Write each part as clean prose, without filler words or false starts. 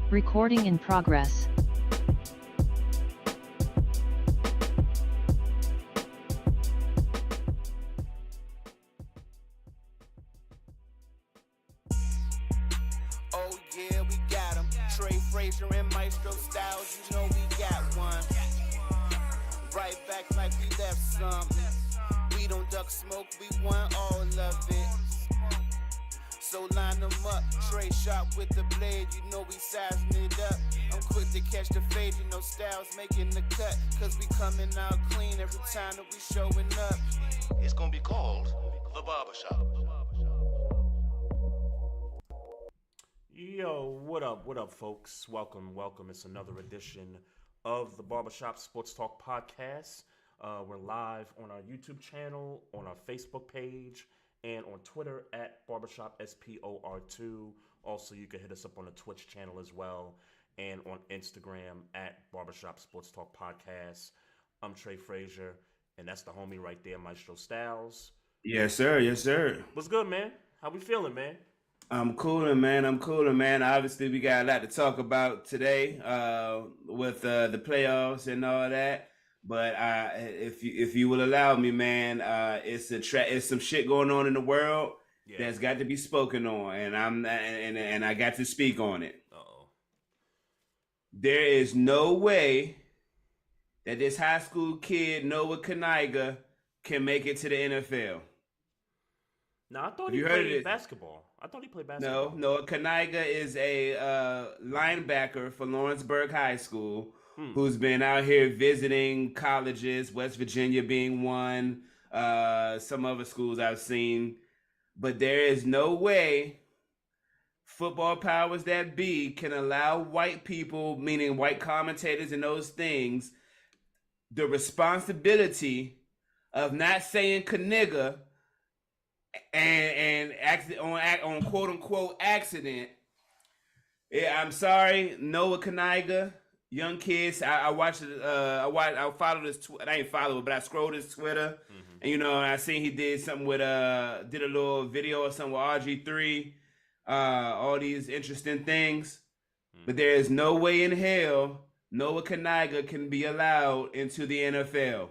Recording in progress. Oh yeah, we got him. Trey, and Maestro styles, you know we got one. Right back like we left something. We don't duck smoke, we want all of it. So line them up, Trey sharp with the blade, you know we sizing it up. I'm quick to catch the fade, you know Styles making the cut. Cause we coming out clean every time that we showing up. It's gonna be called The Barbershop. Yo, what up, folks? Welcome. It's another edition of the Barbershop Sports Talk Podcast. We're live on our YouTube channel, on our Facebook page, and on Twitter at Barbershop SPOR2. Also, you can hit us up on the Twitch channel as well, and on Instagram at Barbershop Sports Talk Podcast. I'm Trey Frazier, and that's the homie right there, Maestro Styles. Yes, sir. Yes, sir. What's good, man? How we feeling, man? I'm cooling, man. Obviously, we got a lot to talk about today with the playoffs and all that. But if you will allow me, man, it's some shit going on in the world that's got to be spoken on, and I got to speak on it. Uh-oh. There is no way that this high school kid Noah Kaniga can make it to the NFL. No, I thought he played basketball. No, Kaniga is a linebacker for Lawrenceburg High School who's been out here visiting colleges, West Virginia being one, some other schools I've seen. But there is no way football powers that be can allow white people, meaning white commentators and those things, the responsibility of not saying Kaniga and on quote unquote accident. Yeah, I'm sorry, Noah Kaniga, young kids. I watched it. I followed his. I didn't follow it, but I scrolled his Twitter, and I seen he did something with did a little video or something with RG3. All these interesting things, but there is no way in hell Noah Kaniga can be allowed into the NFL.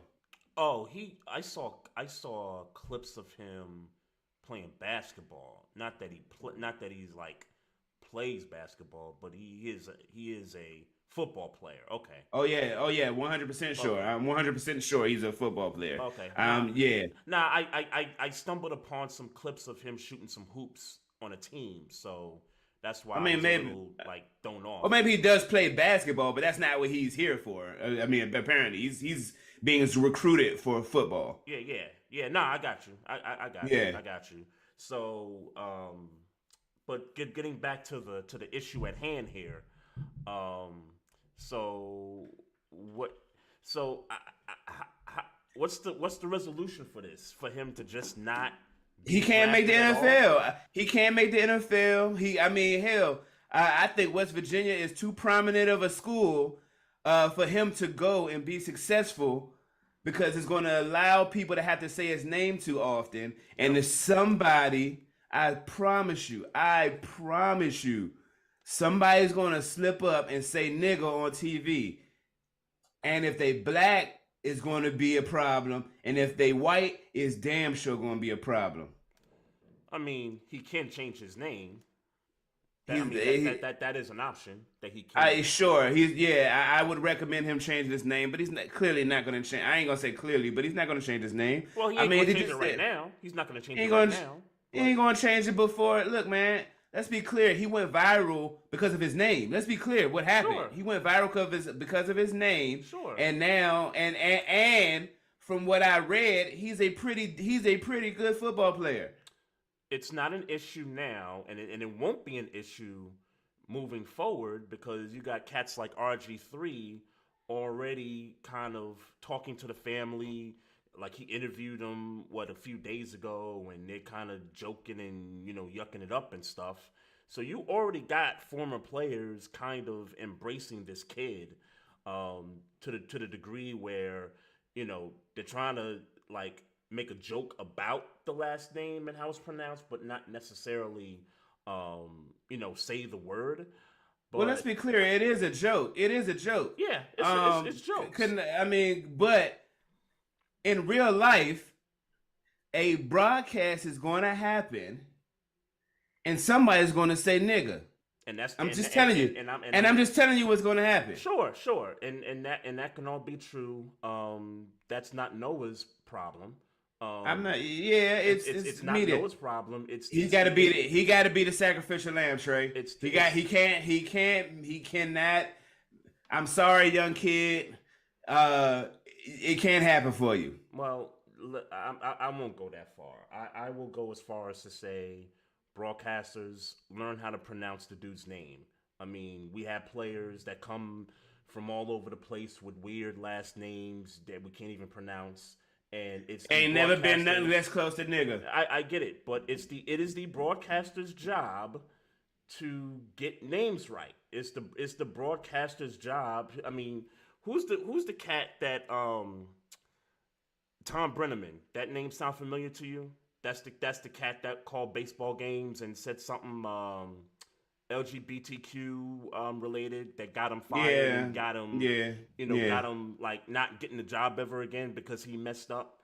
Oh, I saw clips of him playing basketball. Not that he's like plays basketball, but he is a football player. Okay. Oh yeah, 100% sure. Okay. I'm 100% sure he's a football player. Okay. Yeah. Nah, I stumbled upon some clips of him shooting some hoops on a team, so that's why I was maybe a little, thrown off. Or maybe he does play basketball, but that's not what he's here for. I mean, apparently he's being recruited for football. Yeah. Nah, I got you. I got you. So, but getting back to the issue at hand here. What's the resolution for this? For him to just not? He can't make the NFL. He can't make the NFL. I think West Virginia is too prominent of a school for him to go and be successful, because it's going to allow people to have to say his name too often. And if somebody, I promise you, somebody's going to slip up and say nigga on TV. And if they black, it's going to be a problem. And if they white, it's damn sure going to be a problem. I mean, he can change his name. That is an option that he can. Sure. I would recommend him changing his name, but he's clearly not going to change. I ain't going to say clearly, but he's not going to change his name. Well, he ain't going to change it right now. He's not going to change it right now. He ain't going to change it before. Look, man, let's be clear. He went viral because of his name. Let's be clear what happened. Sure. He went viral because of his name. Sure. And now, and from what I read, he's a pretty good football player. It's not an issue now, and it won't be an issue moving forward, because you got cats like RG3 already kind of talking to the family, like he interviewed him a few days ago, and they're kind of joking and yucking it up and stuff. So you already got former players kind of embracing this kid, to the degree where they're trying to like make a joke about the last name and how it's pronounced, but not necessarily say the word. But, well, let's be clear. It is a joke. It is a joke. Yeah, it's jokes. But in real life, a broadcast is going to happen, and somebody's going to say nigga. And that's I'm just telling you. And I'm just telling you what's going to happen. Sure. And that can all be true. That's not Noah's problem. I'm not. Yeah, it's not media. Noah's problem. He got to be the sacrificial lamb, Trey. He cannot. I'm sorry, young kid. It can't happen for you. Well, I won't go that far. I will go as far as to say broadcasters learn how to pronounce the dude's name. I mean, we have players that come from all over the place with weird last names that we can't even pronounce. And it's ain't never been nothing less close to nigga. I get it, but it is the broadcaster's job to get names right. It's the broadcaster's job. I mean, who's the cat that Tom Brenneman? That name sound familiar to you? That's the cat that called baseball games and said something LGBTQ related that got him fired and got him got him like not getting the job ever again because he messed up.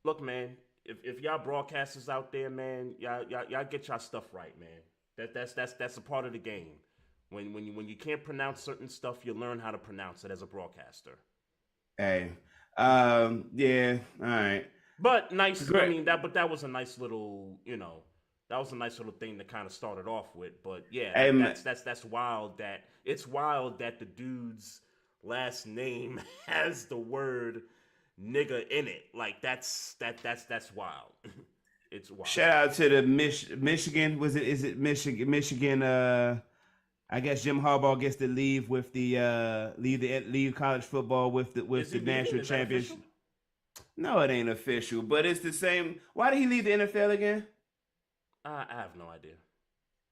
Look, man, if y'all broadcasters out there, man, y'all get y'all stuff right, man. That's a part of the game. When you can't pronounce certain stuff, you learn how to pronounce it as a broadcaster. Hey, yeah, all right. But nice. Great. I mean that was a nice little, that was a nice little thing to kind of start it off with. But yeah, that's wild. It's wild that the dude's last name has the word nigga in it. Like that's wild. It's wild. Shout out to the Michigan. Is it Michigan? I guess Jim Harbaugh gets to leave with the leave college football with the national championship. No, it ain't official, but it's the same. Why did he leave the NFL again? I have no idea.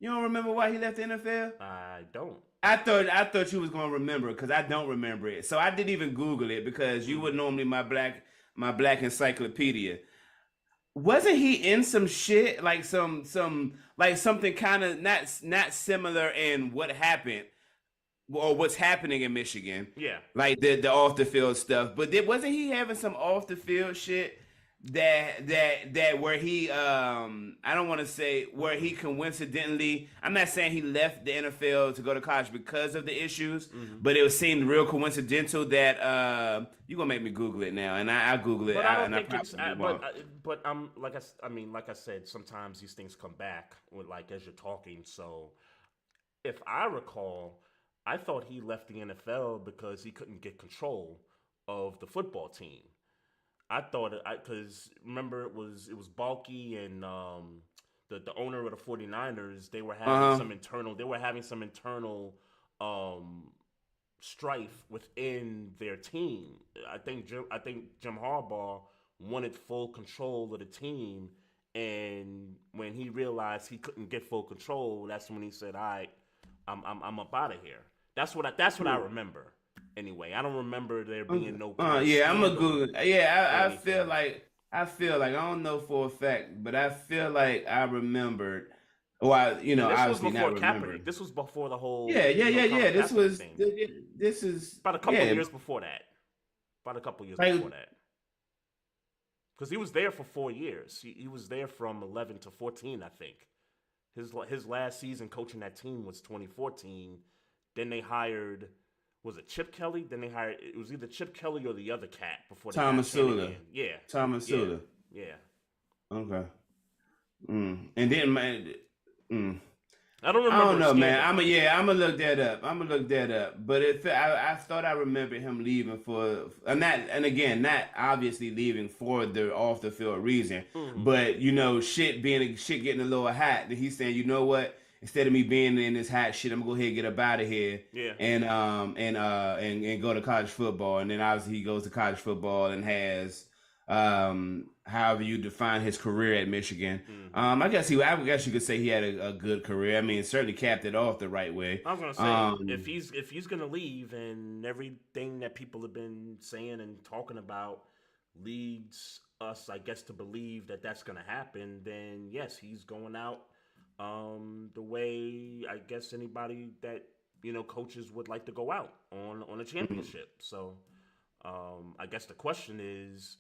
You don't remember why he left the NFL? I don't. I thought you was gonna remember because I don't remember it. So I didn't even Google it because you were normally my black encyclopedia. Wasn't he in some shit like something kind of not similar in what happened? Or what's happening in Michigan. Yeah. Like the off the field stuff. But wasn't he having some off the field shit that where he I don't want to say where he coincidentally, I'm not saying he left the NFL to go to college because of the issues, but it seemed real coincidental that you're gonna make me Google it now, and I Google it. But I don't think it's but I'm like I said, sometimes these things come back with like as you're talking. So if I recall, I thought he left the NFL because he couldn't get control of the football team. I thought because remember it was Balky and the owner of the 49ers, they were having some internal strife within their team. I think Jim Harbaugh wanted full control of the team, and when he realized he couldn't get full control, that's when he said, "All right, I'm up out of here." That's what I remember. Anyway, I don't remember there being no. Yeah, I'm a Google. Yeah, I feel like I don't know for a fact, but I feel like I remembered. Well, this obviously was before not Kaepernick. remembering. This was before the whole. Yeah. This is about a couple years before that. Before that. Because he was there for 4 years. He was there from 11 to 14, I think. His last season coaching that team was 2014. Then they hired, was it Chip Kelly? Then it was either Chip Kelly or the other cat before they Thomas Sula. Yeah. Thomas Sula. Yeah. Okay. And then I don't remember. I don't know, man. I'm gonna look that up. But I thought I remembered him leaving not obviously leaving for the off the field reason, but shit getting a little hot. That he's saying, you know what? Instead of me being in this hot shit, I'm gonna go ahead and get up out of here. Yeah. And go to college football. And then obviously he goes to college football and has however you define his career at Michigan. Mm-hmm. I guess you could say he had a good career. I mean, certainly capped it off the right way. I was gonna say if he's gonna leave and everything that people have been saying and talking about leads us, I guess, to believe that that's gonna happen, then yes, he's going out the way I guess anybody that coaches would like to go out on a championship. So I guess the question is,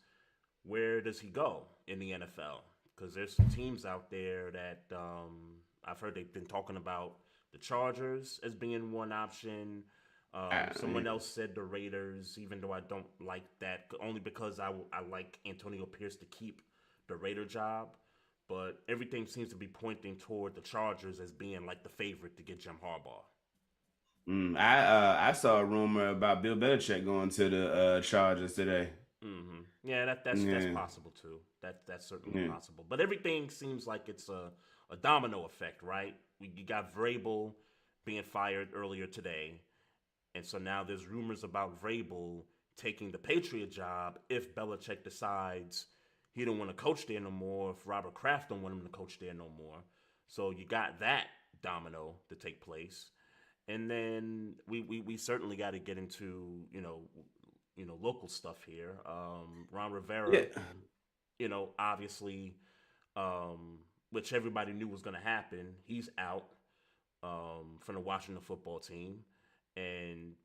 where does he go in the NFL? Because there's some teams out there that I've heard they've been talking about the Chargers as being one option. Someone else said the Raiders, even though I don't like that, only because I like Antonio Pierce to keep the Raider job. But everything seems to be pointing toward the Chargers as being like the favorite to get Jim Harbaugh. I saw a rumor about Bill Belichick going to the Chargers today. Mm-hmm. Yeah, that's possible too. That's certainly possible. But everything seems like it's a domino effect, right? You got Vrabel being fired earlier today, and so now there's rumors about Vrabel taking the Patriot job if Belichick decides he don't want to coach there no more, if Robert Kraft don't want him to coach there no more. So you got that domino to take place. And then we certainly got to get into local stuff here. Ron Rivera, obviously, which everybody knew was going to happen. He's out from the Washington football team,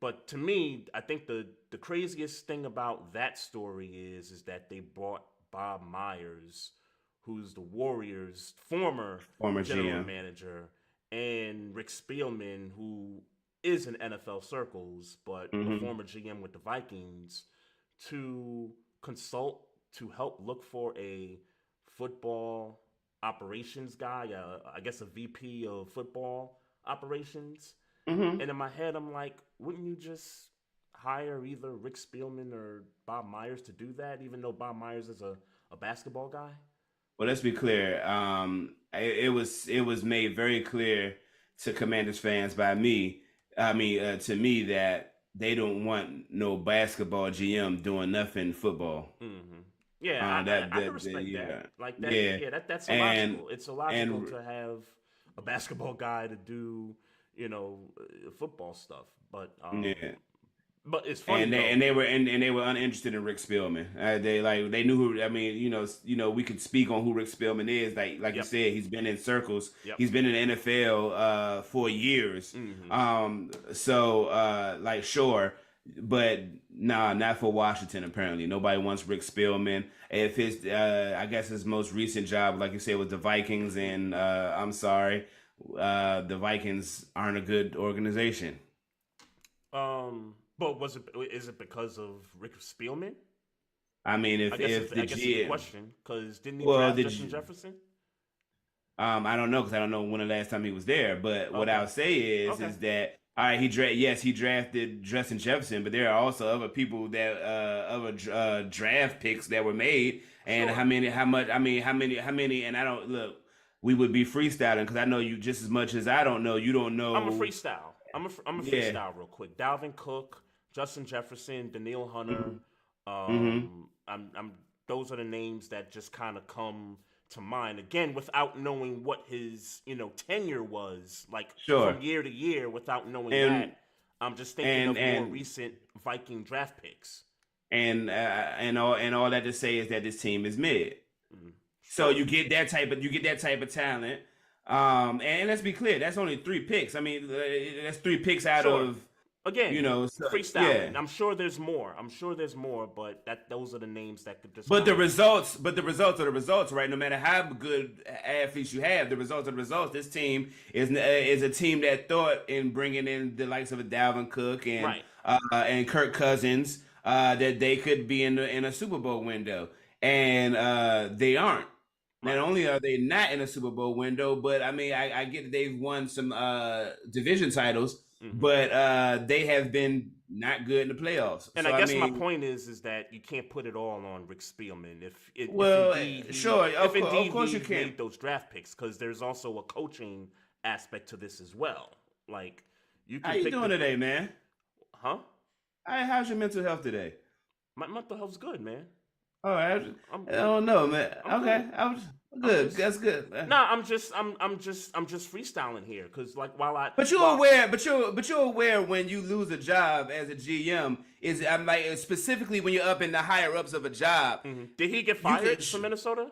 but to me, I think the craziest thing about that story is that they brought Bob Myers, who's the Warriors' former general manager, and Rick Spielman, who is in NFL circles, but the former GM with the Vikings, to consult to help look for a football operations guy, I guess a VP of football operations. And in my head, I'm like, wouldn't you just hire either Rick Spielman or Bob Myers to do that, even though Bob Myers is a basketball guy? Well, let's be clear. It was made very clear to Commanders fans by me. To me, that they don't want no basketball GM doing nothing football. Mm-hmm. Yeah, I can respect that. Like that. Yeah, that's illogical. It's illogical to have a basketball guy to do football stuff. But But it's funny, and they were uninterested in Rick Spielman. They knew who. I mean, we could speak on who Rick Spielman is. Like you said, he's been in circles. Yep. He's been in the NFL for years. Sure, but nah, not for Washington. Apparently, nobody wants Rick Spielman. If I guess his most recent job, like you said, was the Vikings, and I'm sorry, the Vikings aren't a good organization. But is it because of Rick Spielman? I mean, I guess it's a question, because didn't he draft Justin Jefferson? I don't know, because I don't know when the last time he was there. But what I'll say is that all right, he drafted Justin Jefferson, but there are also other people that other draft picks that were made, and how many, and I don't look. We would be freestyling because I know you just as much as I don't know. You don't know. I'm a freestyle. I'm a freestyle real quick. Dalvin Cook, Justin Jefferson, Daniil Hunter. Those are the names that just kind of come to mind. Again, without knowing what his tenure was like from year to year, without knowing that. I'm just thinking of more recent Viking draft picks. And all that to say is that this team is mid. So you get that type of talent. And let's be clear, that's only 3 picks. I mean, that's 3 picks out of freestyling. Yeah. I'm sure there's more, but those are the names that could just. But the results are the results, right? No matter how good athletes you have, the results are the results. This team is a team that thought in bringing in the likes of a Dalvin Cook and Kirk Cousins that they could be in a Super Bowl window, and they aren't. Not only are they not in a Super Bowl window, but I mean, I get that they've won some division titles, but they have been not good in the playoffs. And so, I guess my point is that you can't put it all on Rick Spielman. If indeed you can't made those draft picks, because there's also a coaching aspect to this as well. Like you can. How you doing today, man? Huh? How's your mental health today? My mental health's good, man. All right. I'm I don't know, man. I'm Okay, good. I was I'm good. just That's good. no. I'm just freestyling here because like But you're while aware, but you're aware when you lose a job as a GM is I'm like specifically when you're up in the higher ups of a job, did he get you could. fired from Minnesota?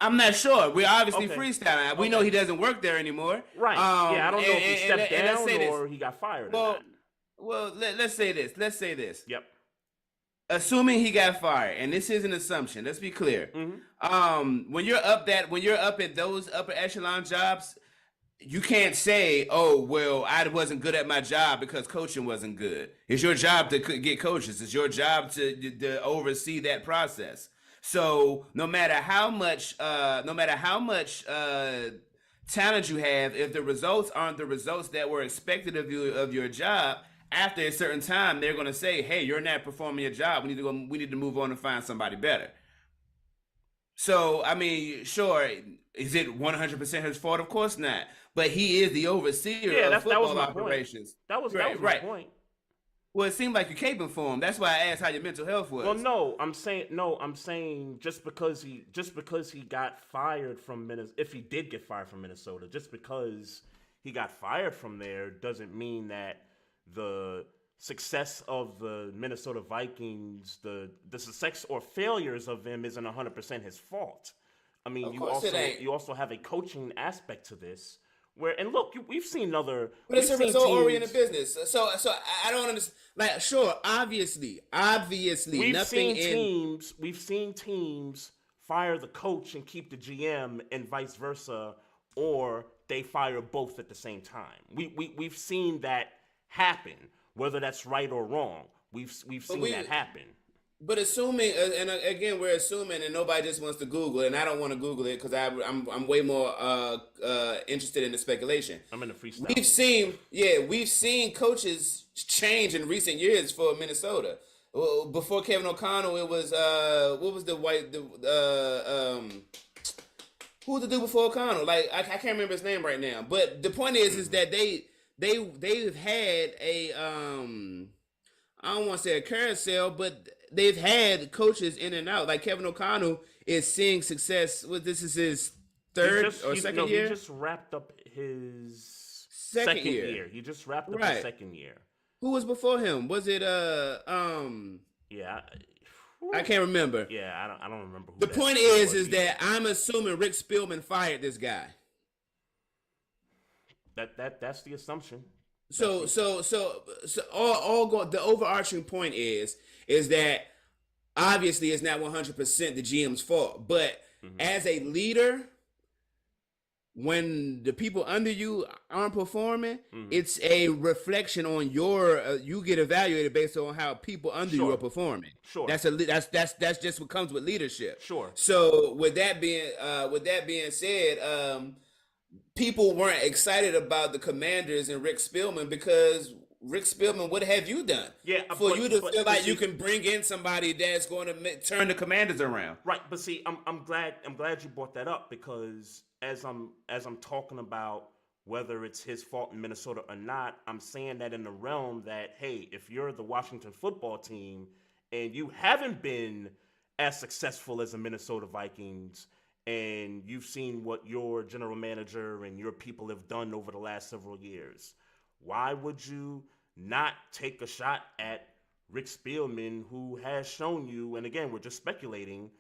I'm not sure. We're obviously Okay. freestyling. We know Okay. he doesn't work there anymore. Right. Yeah, I don't know if he stepped And let's down say this. or he got fired or Well, not. let's say this. Let's say this. Yep. Assuming he got fired, and this is an assumption. Let's be clear. When you're up at those upper echelon jobs, you can't say, "Oh, well, I wasn't good at my job because coaching wasn't good." It's your job to get coaches. It's your job to oversee that process. So no matter how much talent you have, if the results aren't the results that were expected of you of your job, after a certain time, they're going to say, "Hey, you're not performing your job. We need to go. We need to move on and find somebody better." So, I mean, sure, is it 100% his fault? Of course not. But he is the overseer Yeah, of that was football my operations. point. That was my Right. point. Well, it seemed like you caping for him. That's why I asked how your mental health was. Well, I'm saying just because he got fired from Minnesota, if he did get fired from Minnesota, just because he got fired from there doesn't mean that the success of the Minnesota Vikings, the success or failures of them isn't 100% his fault. I mean, Of course it ain't. you also have a coaching aspect to this. Where and look, we've seen other, But it's we've a seen result-oriented teams- business. So I don't understand. Like, sure, obviously, We've seen teams fire the coach and keep the GM, and vice versa, or they fire both at the same time. We've seen that happen, whether that's right or wrong. We've seen that happen. But assuming, and again, we're assuming, and nobody just wants to Google it, and I don't want to Google it because I'm way more interested in the speculation. I'm in the freestyle. We've seen coaches change in recent years for Minnesota. Before Kevin O'Connell, it was what was who was the dude before O'Connell? Like I can't remember his name right now. But the point is that they've had a I don't want to say a carousel, but they've had coaches in and out. Like Kevin O'Connell is seeing success. This is his second year. He just wrapped up his second year. He just wrapped up his second year. Who was before him? Was it Yeah. I can't remember. Yeah, I don't remember. The point is that I'm assuming Rick Spielman fired this guy. That's the assumption. So the overarching point is that obviously it's not 100% the GM's fault, but as a leader, when the people under you aren't performing, it's a reflection on your you get evaluated based on how people under you are performing. Sure. That's just what comes with leadership. Sure. So with that being said, people weren't excited about the Commanders and Rick Spielman because Rick Spielman, what have you done? Yeah, for you to feel like you can bring in somebody that's going to turn the Commanders around. Right, but see, I'm glad you brought that up because as I'm talking about whether it's his fault in Minnesota or not, I'm saying that in the realm that hey, if you're the Washington football team and you haven't been as successful as the Minnesota Vikings, and you've seen what your general manager and your people have done over the last several years, why would you not take a shot at Rick Spielman, who has shown you, and again, we're just speculating,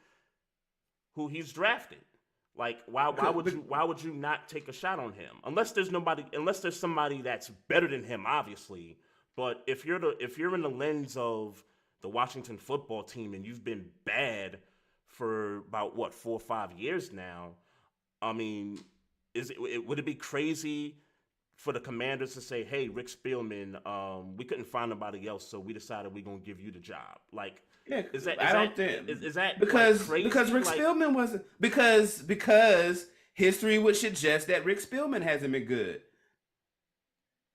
who he's drafted? Like, why would you not take a shot on him? Unless there's somebody that's better than him, obviously. But if you're in the lens of the Washington football team and you've been bad for about 4 or 5 years now, I mean, would it be crazy for the Commanders to say, "Hey, Rick Spielman, we couldn't find nobody else, so we decided we're gonna give you the job"? Like, is that because crazy? Because Rick Spielman wasn't because history would suggest that Rick Spielman hasn't been good.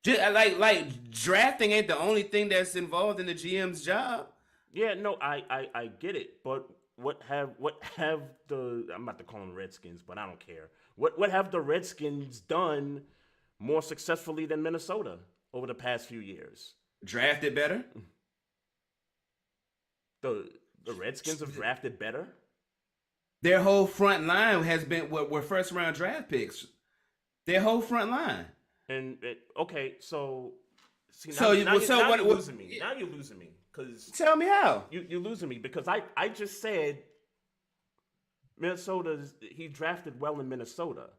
Just, like drafting ain't the only thing that's involved in the GM's job. Yeah, no, I get it, but what have the, I'm about to call them Redskins, but I don't care. What have the Redskins done more successfully than Minnesota over the past few years? Drafted better. The Redskins have drafted better. Their whole front line has been were first round draft picks. Their whole front line. And okay, so see, So now you're what? losing me. Now you're losing me because Tell me how. you're losing me because I just said he drafted well in Minnesota,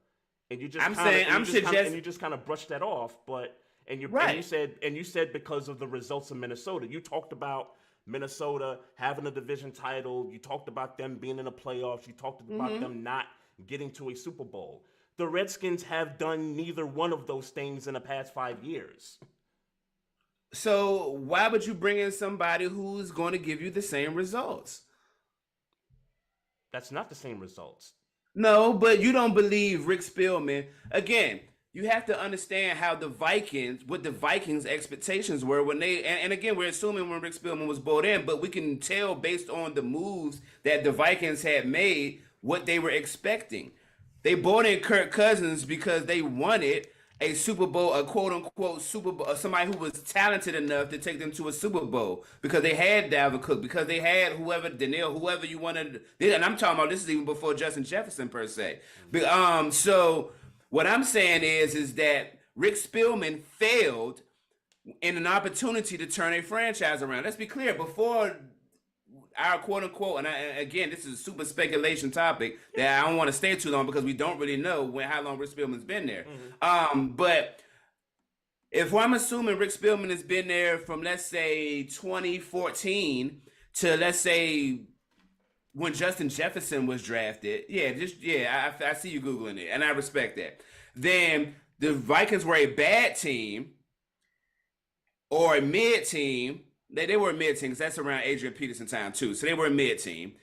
and you just you just kind of brushed that off, and you said because of the results of Minnesota. You talked about Minnesota having a division title. You talked about them being in the playoffs. You talked about them not getting to a Super Bowl. The Redskins have done neither one of those things in the past 5 years. So why would you bring in somebody who's going to give you the same results? That's not the same results. No, but you don't believe Rick Spielman. Again, you have to understand how what the Vikings' expectations were when they, and again, we're assuming when Rick Spielman was brought in, but we can tell based on the moves that the Vikings had made what they were expecting. They brought in Kirk Cousins because they wanted a Super Bowl, a quote-unquote Super Bowl, somebody who was talented enough to take them to a Super Bowl because they had Dalvin Cook, because they had whoever you wanted. And I'm talking about this is even before Justin Jefferson per se. So what I'm saying is that Rick Spielman failed in an opportunity to turn a franchise around. Let's be clear, before our quote-unquote, and again, this is a super speculation topic that I don't want to stay too long because we don't really know how long Rick Spielman's been there. But if I'm assuming Rick Spielman has been there from, let's say, 2014 to, let's say, when Justin Jefferson was drafted, I see you Googling it, and I respect that. Then the Vikings were a bad team or a mid team. They were a mid-team because that's around Adrian Peterson time too. So they were a mid-team.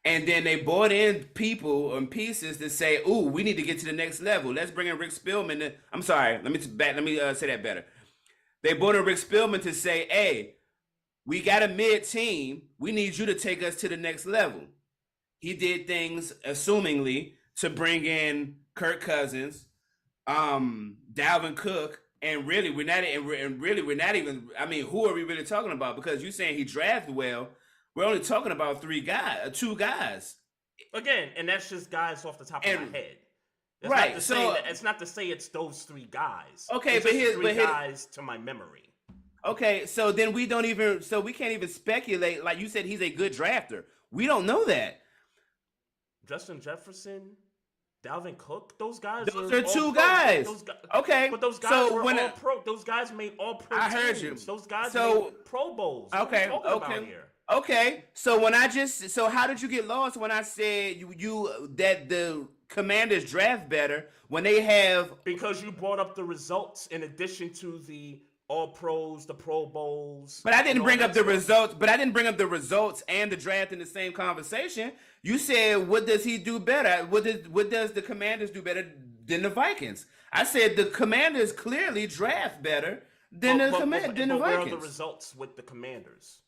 And then they brought in people and pieces to say, ooh, we need to get to the next level. Let's bring in Rick Spielman. I'm sorry. Let me say that better. They brought in Rick Spielman to say, hey, we got a mid-team. We need you to take us to the next level. He did things, assumingly, to bring in Kirk Cousins, Dalvin Cook, and really, we're not even. I mean, who are we really talking about? Because you're saying he drafted well. We're only talking about two guys. Again, and that's just guys off the top of my head. That's right. It's not to say it's those three guys. Okay, it's just three guys to my memory. Okay, so then we can't even speculate. Like you said, he's a good drafter. We don't know that. Justin Jefferson, Dalvin Cook, those guys are two guys. Okay, but those guys were all pro. Those guys made all pro teams. I heard you. Those guys made Pro Bowls. Okay, what are we talking about here? Okay, so how did you get lost when I said that the Commanders draft better when they have? Because you brought up the results in addition to the All Pros, the Pro Bowls. But I didn't bring up the results. But I didn't bring up the results and the draft in the same conversation. You said, what does he do better? What does the Commanders do better than the Vikings? I said the Commanders clearly draft better than the Vikings. Where are the results with the Commanders?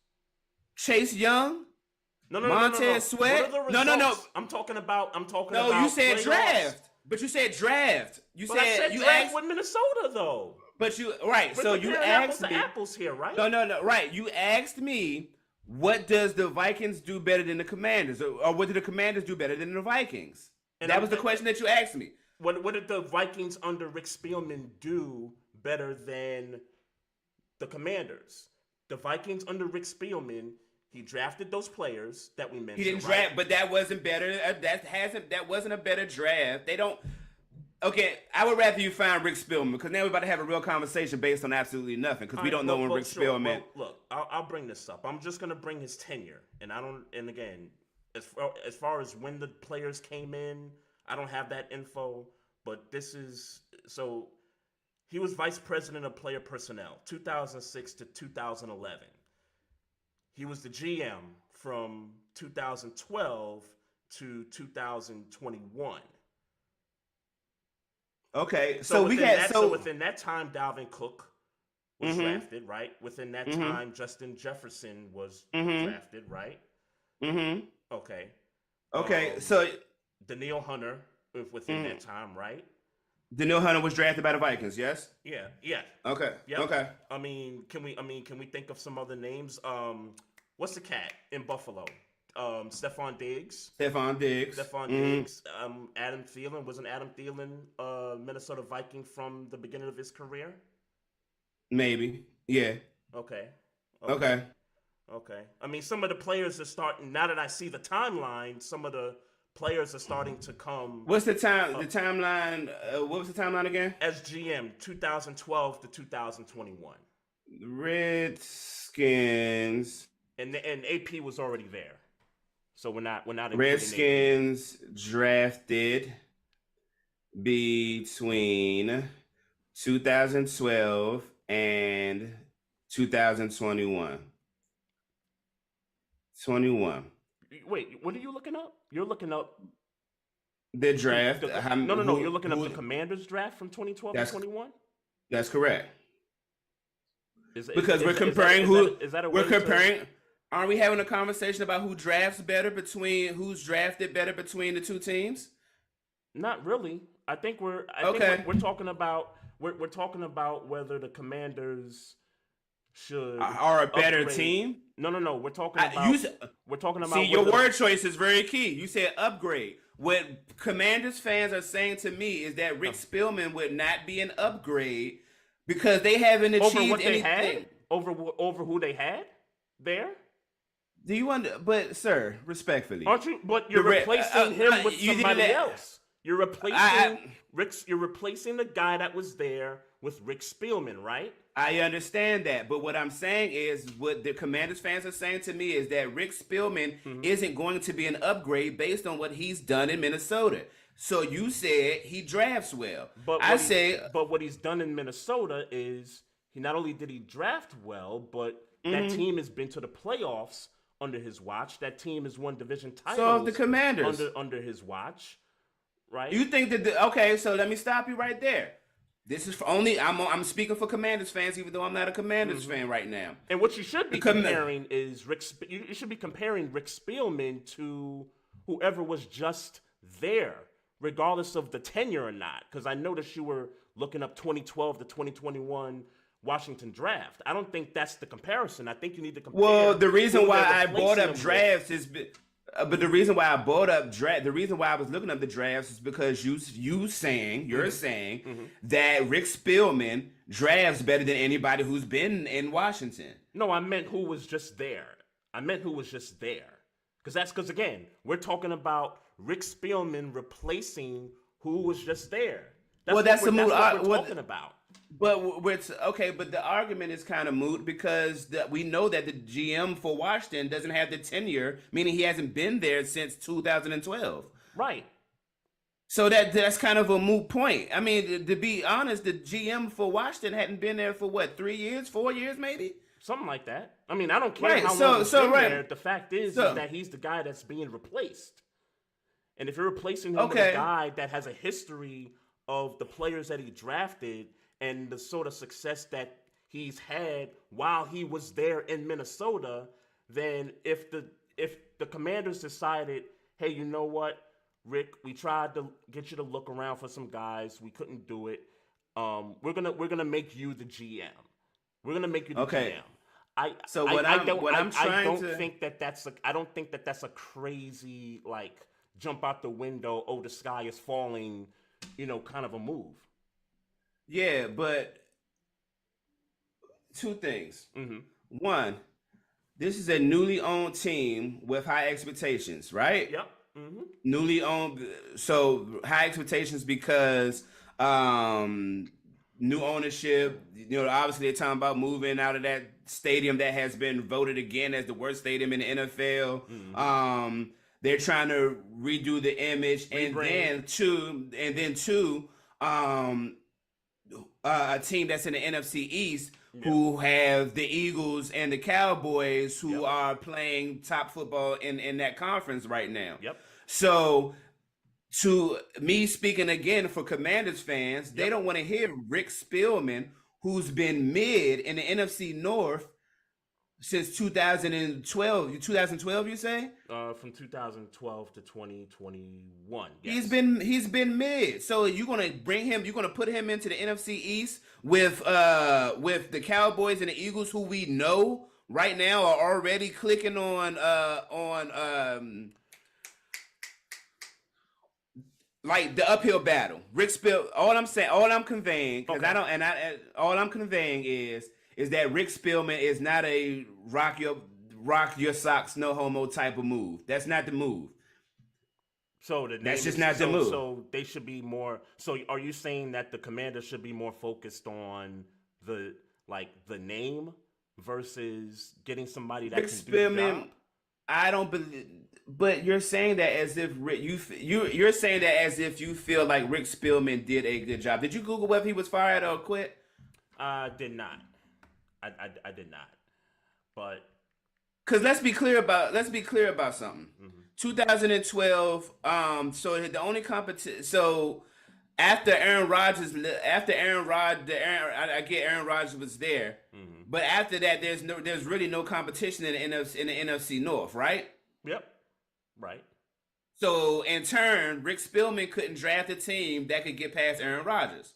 Chase Young, Montez Sweat. No. I'm talking about. No, you said playoffs. Draft. But you said draft. I said you draft asked with Minnesota though. But you right. So you asked me apples here, right? No. Right. You asked me, what does the Vikings do better than the Commanders, or what do the Commanders do better than the Vikings? And that was the question that you asked me. What did the Vikings under Rick Spielman do better than the Commanders? The Vikings under Rick Spielman, he drafted those players that we mentioned. He didn't draft, but that wasn't better. That wasn't a better draft. They don't. Okay, I would rather you find Rick Spielman because now we're about to have a real conversation based on absolutely nothing because we don't know when Rick Spielman. Well, look, I'll bring this up. I'm just gonna bring his tenure, and I don't. And again, as far as when the players came in, I don't have that info. But this is so. He was vice president of player personnel, 2006 to 2011. He was the GM from 2012 to 2021. Okay, so within that time, Dalvin Cook was drafted, right? Within that time, Justin Jefferson was drafted, right? Okay. So Daniil Hunter within that time, right? Daniil Hunter was drafted by the Vikings, yes? Yeah. Okay. Yep. Okay. Can we think of some other names? What's the cat in Buffalo? Stephon Diggs. Stephon Diggs. Diggs. Adam Thielen. Wasn't Adam Thielen Minnesota Viking from the beginning of his career? Maybe. Yeah. Okay. Okay. I mean, some of the players are starting. Now that I see the timeline, some of the players are starting to come. What's the time? The timeline. What was the timeline again? As GM, 2012 to 2021. Redskins. And AP was already there, so we're not. Redskins drafted between 2012 and 2021. 21. Wait, what are you looking up? You're looking up the draft. No. You're looking up the Commanders draft from 2012 to 21. That's correct. Because we're comparing we're comparing. Aren't we having a conversation about who drafts better who's drafted better between the two teams? Not really. I think we're talking about we're talking about whether the Commanders are a better team. No. We're talking about. See, your word choice is very key. You said upgrade. What Commanders fans are saying to me is that Rick Spielman would not be an upgrade because they haven't achieved anything. Over who they had there. Do you But sir, respectfully, aren't you? But you're replacing him with somebody else. You're replacing You're replacing the guy that was there with Rick Spielman, right? I understand that, but what I'm saying is, what the Commanders fans are saying to me is that Rick Spielman isn't going to be an upgrade based on what he's done in Minnesota. So you said he drafts well. But what he's done in Minnesota is he not only did he draft well, but that team has been to the playoffs under his watch. That team has won division titles. So the Commanders under his watch, right? You think that? Okay, so let me stop you right there. This is for only I'm speaking for Commanders fans, even though I'm not a Commanders fan right now. And what you should be comparing is you should be comparing Rick Spielman to whoever was just there, regardless of the tenure or not. Because I noticed you were looking up 2012 to 2021 Washington draft. I don't think that's the comparison. I think you need to compare. Well, the reason why I brought up drafts is. But the reason why I brought up the reason why I was looking up the drafts is because you're saying that Rick Spielman drafts better than anybody who's been in Washington. No, I meant who was just there. Because again, we're talking about Rick Spielman replacing who was just there. That's what we're talking about. But but the argument is kind of moot because we know that the GM for Washington doesn't have the tenure, meaning he hasn't been there since 2012. Right. So that's kind of a moot point. I mean, to be honest, the GM for Washington hadn't been there for 3 years, 4 years, maybe? Something like that. I mean, I don't care how long he's been there. The fact is that he's the guy that's being replaced. And if you're replacing him with a guy that has a history of the players that he drafted and the sort of success that he's had while he was there in Minnesota, then if the Commanders decided, hey, you know what, Rick, we tried to get you to look around for some guys, we couldn't do it. We're gonna make you the GM. We're gonna make you the GM. I don't think that that's a crazy jump out the window, oh, the sky is falling, kind of a move. Yeah, but two things. One, this is a newly owned team with high expectations, right? Yep. Newly owned, so high expectations because new ownership. Obviously they're talking about moving out of that stadium that has been voted again as the worst stadium in the NFL. They're trying to redo the image, and then two. A team that's in the NFC East who have the Eagles and the Cowboys who are playing top football in that conference right now. Yep. So to me speaking again for Commanders fans, they don't want to hear Rick Spielman, who's been mid in the NFC North since 2012. 2012, you say? From 2012 to 2021. Yes. He's been mid. So you're gonna bring him. You're gonna put him into the NFC East with the Cowboys and the Eagles, who we know right now are already clicking on like the uphill battle. Rick Spill. All I'm conveying, because Okay. all I'm conveying is that Rick Spielman is not a rock your socks no homo type of move. That's not the move. So the name That's just is, not the move. so they should be more. So are you saying that the commander should be more focused on the name versus getting somebody that Rick can do the Spielman, job? I don't believe. But you're saying that as if you're saying that as if you feel like Rick Spielman did a good job. Did you Google whether he was fired or quit? I did not. I did not. But Because let's be clear about something. 2012. So the only competition. So after Aaron Rodgers, I get Aaron Rodgers was there, but after that, there's really no competition in the NFC North, right? yep, right. So in turn, Rick Spielman couldn't draft a team that could get past Aaron Rodgers,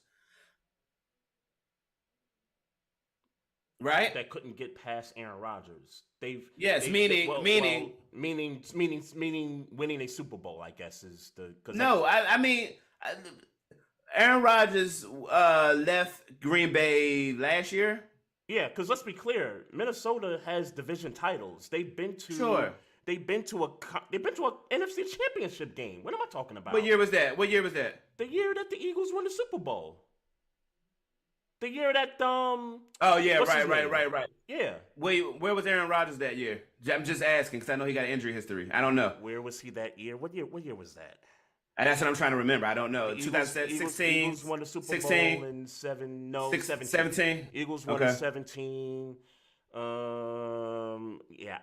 right? That couldn't get past Aaron Rodgers. Meaning winning a Super Bowl. I guess is the no. I mean, Aaron Rodgers left Green Bay last year. Yeah, because let's be clear, Minnesota has division titles. They've been to They've been to a NFC Championship game. What am I talking about? What year was that? The year that the Eagles won the Super Bowl. The year that Oh yeah, right. Yeah. Where was Aaron Rodgers that year? I'm just asking because I know he got injury history. I don't know. Where was he that year? What year was that? And that's what I'm trying to remember. I don't know. 2016. Eagles won the Super 16, Bowl in 17. 17. Eagles won in 17. Yeah.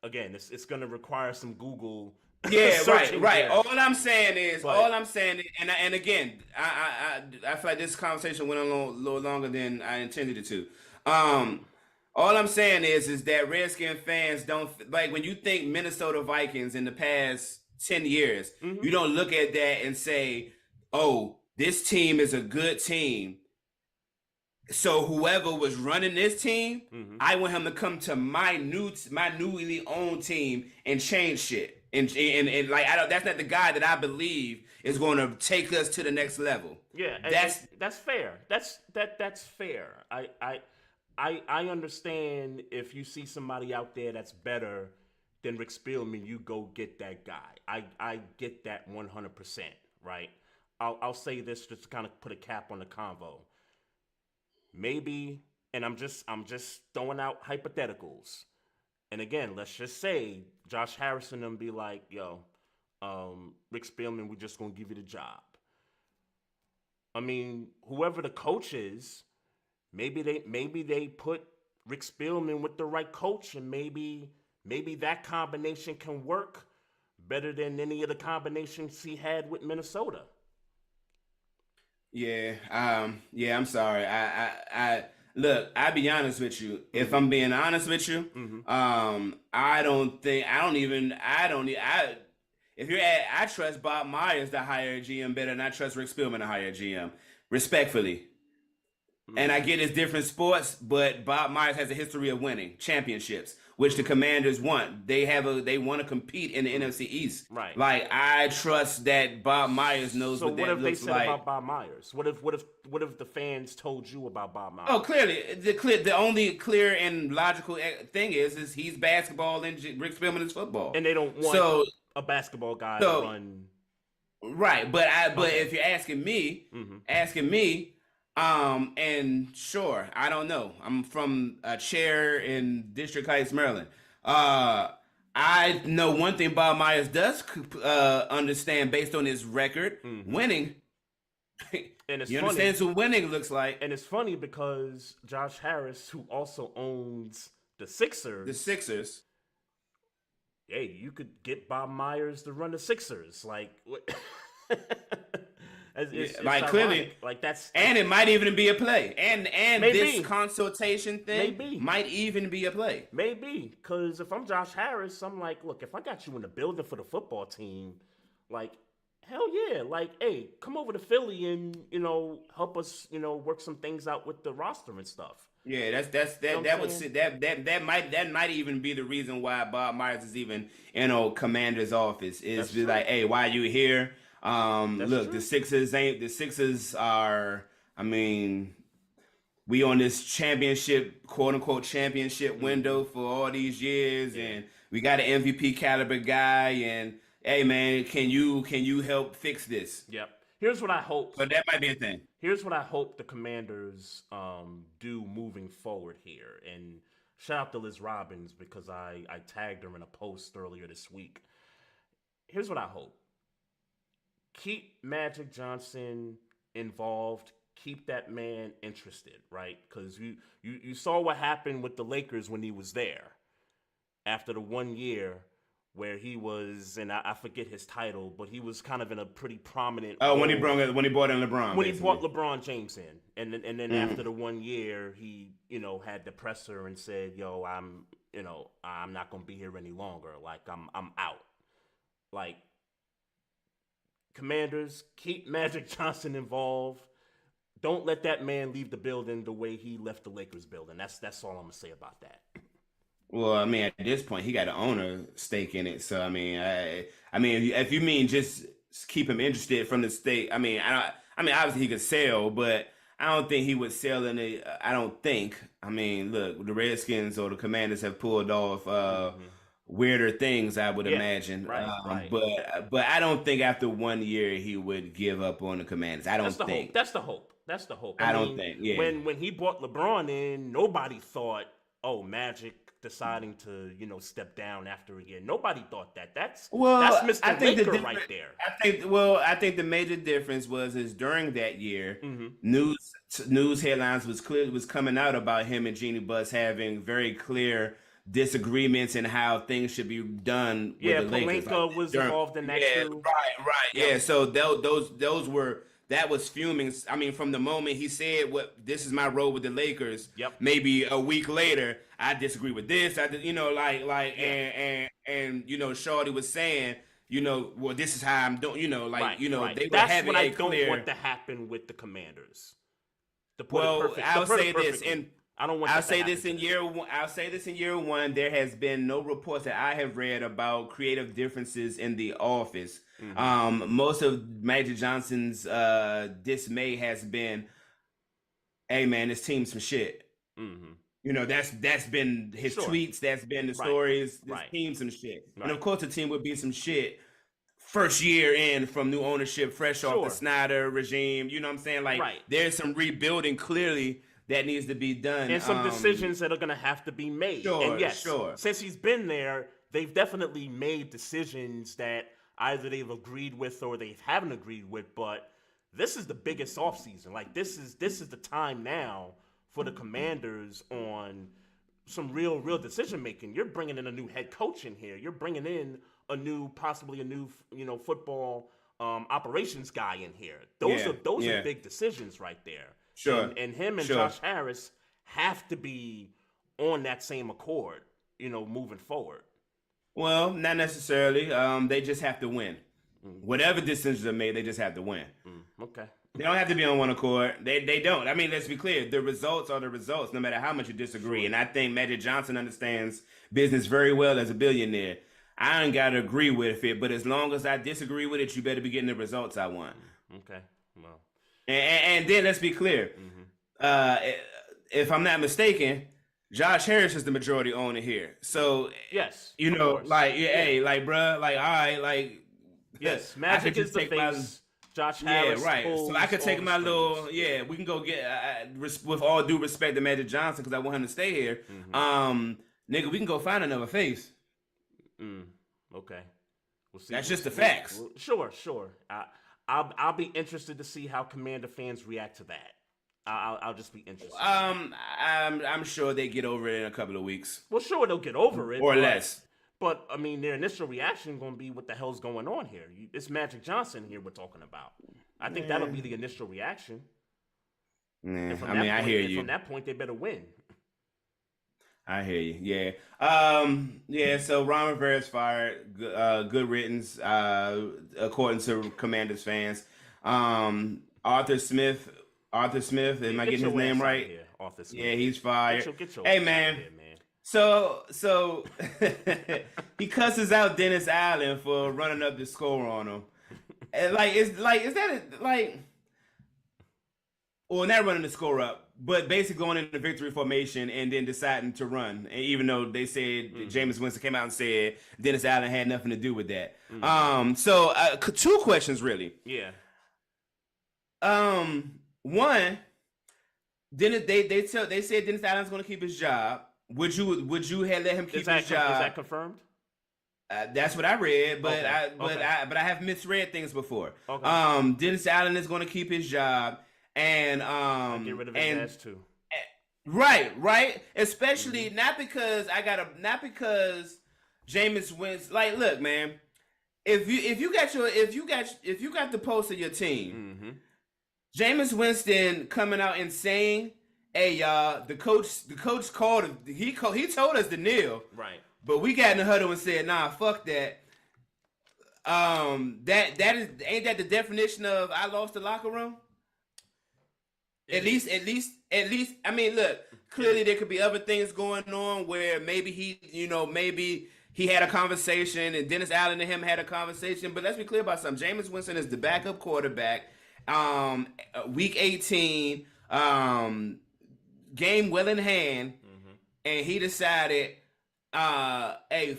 Again, it's going to require some Google. Yeah, right. There. All I'm saying is, and again, I feel like this conversation went a little longer than I intended it to. All I'm saying is that Redskin fans don't like when you think Minnesota Vikings in the past 10 years, you don't look at that and say, "Oh, this team is a good team." So whoever was running this team, I want him to come to my newly owned team and change shit. And like that's not the guy that I believe is going to take us to the next level. Yeah, that's fair. That's fair. I understand if you see somebody out there that's better than Rick Spielman, you go get that guy. I get that 100%. Right. I'll say this just to kind of put a cap on the convo. Maybe, and I'm just throwing out hypotheticals. And again, let's just say Josh Harrison and be like, yo, Rick Spielman, we're just gonna give you the job. I mean, whoever the coach is, maybe they put Rick Spielman with the right coach, and maybe that combination can work better than any of the combinations he had with Minnesota. Yeah, I'm sorry. I look. I'll be honest with you. If I'm being honest with you, I trust Bob Myers to hire a GM better than I trust Rick Spielman to hire a GM. Respectfully. And I get it's different sports, but Bob Myers has a history of winning championships, which the Commanders want. They want to compete in the NFC East. Right. Like I trust that Bob Myers knows what that looks like. So what if they said about Bob Myers? What if the fans told you about Bob Myers? Oh, clearly the only clear and logical thing is he's basketball and Rick Spielman is football, and they don't want a basketball guy to run. Right, but if you're asking me, and sure, I don't know. I'm from a chair in District Heights, Maryland. I know one thing Bob Myers does understand based on his record, winning. And it's you funny, understand what winning looks like. And it's funny because Josh Harris, who also owns the Sixers. Hey, you could get Bob Myers to run the Sixers. Like, what? It's like clearly, like that's, and it might even be a play, and maybe. This consultation thing might even be a play. Maybe, because if I'm Josh Harris, I'm like, look, if I got you in the building for the football team, like, Hell yeah! Like, hey, come over to Philly and help us, work some things out with the roster and stuff. Yeah, You know what that I'm would saying? that might even be the reason why Bob Myers is even in Commander's office is That's be true. like, hey, why you here? That's Look, true. the Sixers are. I mean, we on this championship, quote unquote championship window for all these years, Yeah. and we got an MVP caliber guy, and hey man, can you help fix this? Yep. Here's what I hope. So that might be a thing. Here's what I hope the Commanders do moving forward here. And shout out to Liz Robbins because I tagged her in a post earlier this week. Here's what I hope. Keep Magic Johnson involved. Keep that man interested, right? Because you saw what happened with the Lakers when he was there. After the 1 year where he was, and I forget his title, but he was kind of in a pretty prominent. Oh, role when he brought in LeBron. When basically. he brought LeBron James in, and then after the 1 year, he had the presser and said, "Yo, I'm not gonna be here any longer. Like I'm out." Like Commanders, keep Magic Johnson involved. Don't let that man leave the building the way he left the Lakers building. That's all I'm gonna say about that. Well, I mean, at this point, he got an owner stake in it. So, I mean, if you mean just keep him interested from the state, I mean, obviously he could sell, but I don't think he would sell in it. I don't think. I mean, look, the Redskins or the Commanders have pulled off weirder things, I would imagine. Right. But I don't think after 1 year he would give up on the Commanders. I don't think. That's the hope. I don't think. Yeah. When he brought LeBron in, nobody thought, oh, Magic deciding to step down after a year. Nobody thought that. That's Mr. Laker right there. I think the major difference is during that year, news headlines was coming out about him and Jeannie Buss having very clear disagreements in how things should be done with the Lakers. Pelinka was involved in that too. Right. Yeah. So those were. That was fuming. I mean, from the moment he said, this is my role with the Lakers." Yep. Maybe a week later, I disagree with this. And Shawty was saying, well, this is how I'm doing. Right. They were That's having what I a don't clear. want to happen with the Commanders. I'll say this in year. I'll say this in year one. There has been no reports that I have read about creative differences in the office. Most of Magic Johnson's dismay has been, "Hey man, this team's some shit." That's been his tweets. That's been the stories. This team's some shit, and of course the team would be some shit. First year in from new ownership, fresh off the Snyder regime. You know what I'm saying? There's some rebuilding clearly that needs to be done. And some decisions that are going to have to be made. And yes, since he's been there, they've definitely made decisions that either they've agreed with or they haven't agreed with. But this is the biggest offseason. Like, this is the time now for the Commanders on some real decision making. You're bringing in a new head coach in here. You're bringing in possibly a new football operations guy in here. Those are big decisions right there. Sure. And him and Josh Harris have to be on that same accord, moving forward. Well, not necessarily. They just have to win. Whatever decisions are made, they just have to win. Okay. They don't have to be on one accord. They don't. I mean, let's be clear. The results are the results, no matter how much you disagree. And I think Magic Johnson understands business very well as a billionaire. I ain't got to agree with it, but as long as I disagree with it, you better be getting the results I want. Okay. Well. And then let's be clear. If I'm not mistaken, Josh Harris is the majority owner here. So yes, hey, bruh, all right, yes, Magic is the face. Josh Harris, So I could take my little, we can go get with all due respect to Magic Johnson because I want him to stay here. Nigga, we can go find another face. Okay, we'll see. That's just the facts. Sure. I'll be interested to see how Commander fans react to that. I'll just be interested. I'm sure they get over it in a couple of weeks. Well, sure they'll get over it, or less. But I mean, their initial reaction going to be, "What the hell's going on here?" It's Magic Johnson here we're talking about. I think that'll be the initial reaction. I hear you. From that point, they better win. I hear you. Yeah. Yeah. So Ron Rivera's fired. Good riddance. According to Commanders fans. Arthur Smith. Arthur Smith. Am I Get getting his your name ass out of right? here, Arthur Smith. Yeah, he's fired. Get your Hey ass out of man. here, man. So he cusses out Dennis Allen for running up the score on him. And is that well, not running the score up, but basically going into victory formation and then deciding to run. And even though they said Jameis Winston came out and said Dennis Allen had nothing to do with that. So two questions really. Yeah. One, they said Dennis Allen's going to keep his job. Would you have let him keep his job? Is that confirmed? That's what I read, but Okay. I have misread things before. Okay. Dennis Allen is going to keep his job, and get rid of his ass too. Right. Especially not because Jameis Winston. Like, look, man, if you got the post of your team, Jameis Winston coming out and saying, "Hey, y'all, the coach called. He told us to kneel, right? But we got in the huddle and said, nah, fuck that. Ain't that the definition of I lost the locker room? At least. I mean, look, clearly there could be other things going on where maybe he had a conversation and Dennis Allen and him had a conversation. But let's be clear about something. Jameis Winston is the backup quarterback. Week 18, game well in hand, and he decided, hey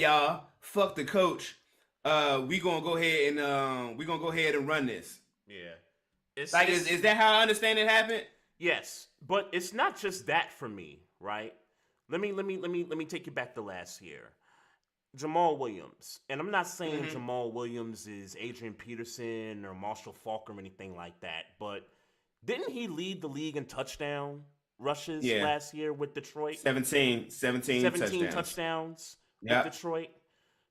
y'all, fuck the coach. We gonna go ahead and run this. Yeah. Is that how I understand it happened? Yes, but it's not just that for me, right? Let me take you back to last year. Jamal Williams, and I'm not saying Jamal Williams is Adrian Peterson or Marshall Faulk or anything like that, but didn't he lead the league in touchdown rushes last year with Detroit? 17 touchdowns with Detroit.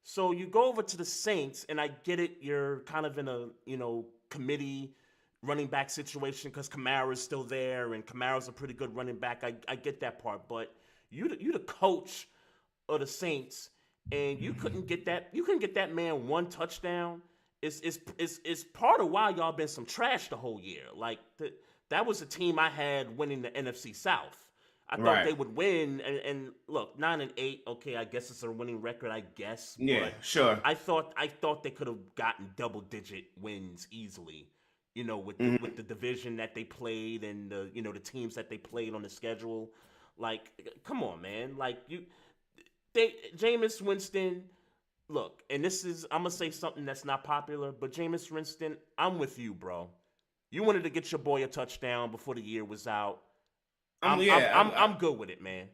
So you go over to the Saints, and I get it, you're kind of in a, committee running back situation because Kamara's still there, and Kamara's a pretty good running back. I get that part, but you the coach of the Saints, and you couldn't get that man one touchdown. It's part of why y'all been some trash the whole year. Like that was a team I had winning the NFC South. I thought they would win, and look, 9-8. Okay, I guess it's a winning record. I guess. Yeah, but sure. I thought they could have gotten double-digit wins easily. With the division that they played and the teams that they played on the schedule. Like, come on, man. Like Jameis Winston. Look, and I'm gonna say something that's not popular, but Jameis Winston, I'm with you, bro. You wanted to get your boy a touchdown before the year was out. I'm good with it, man.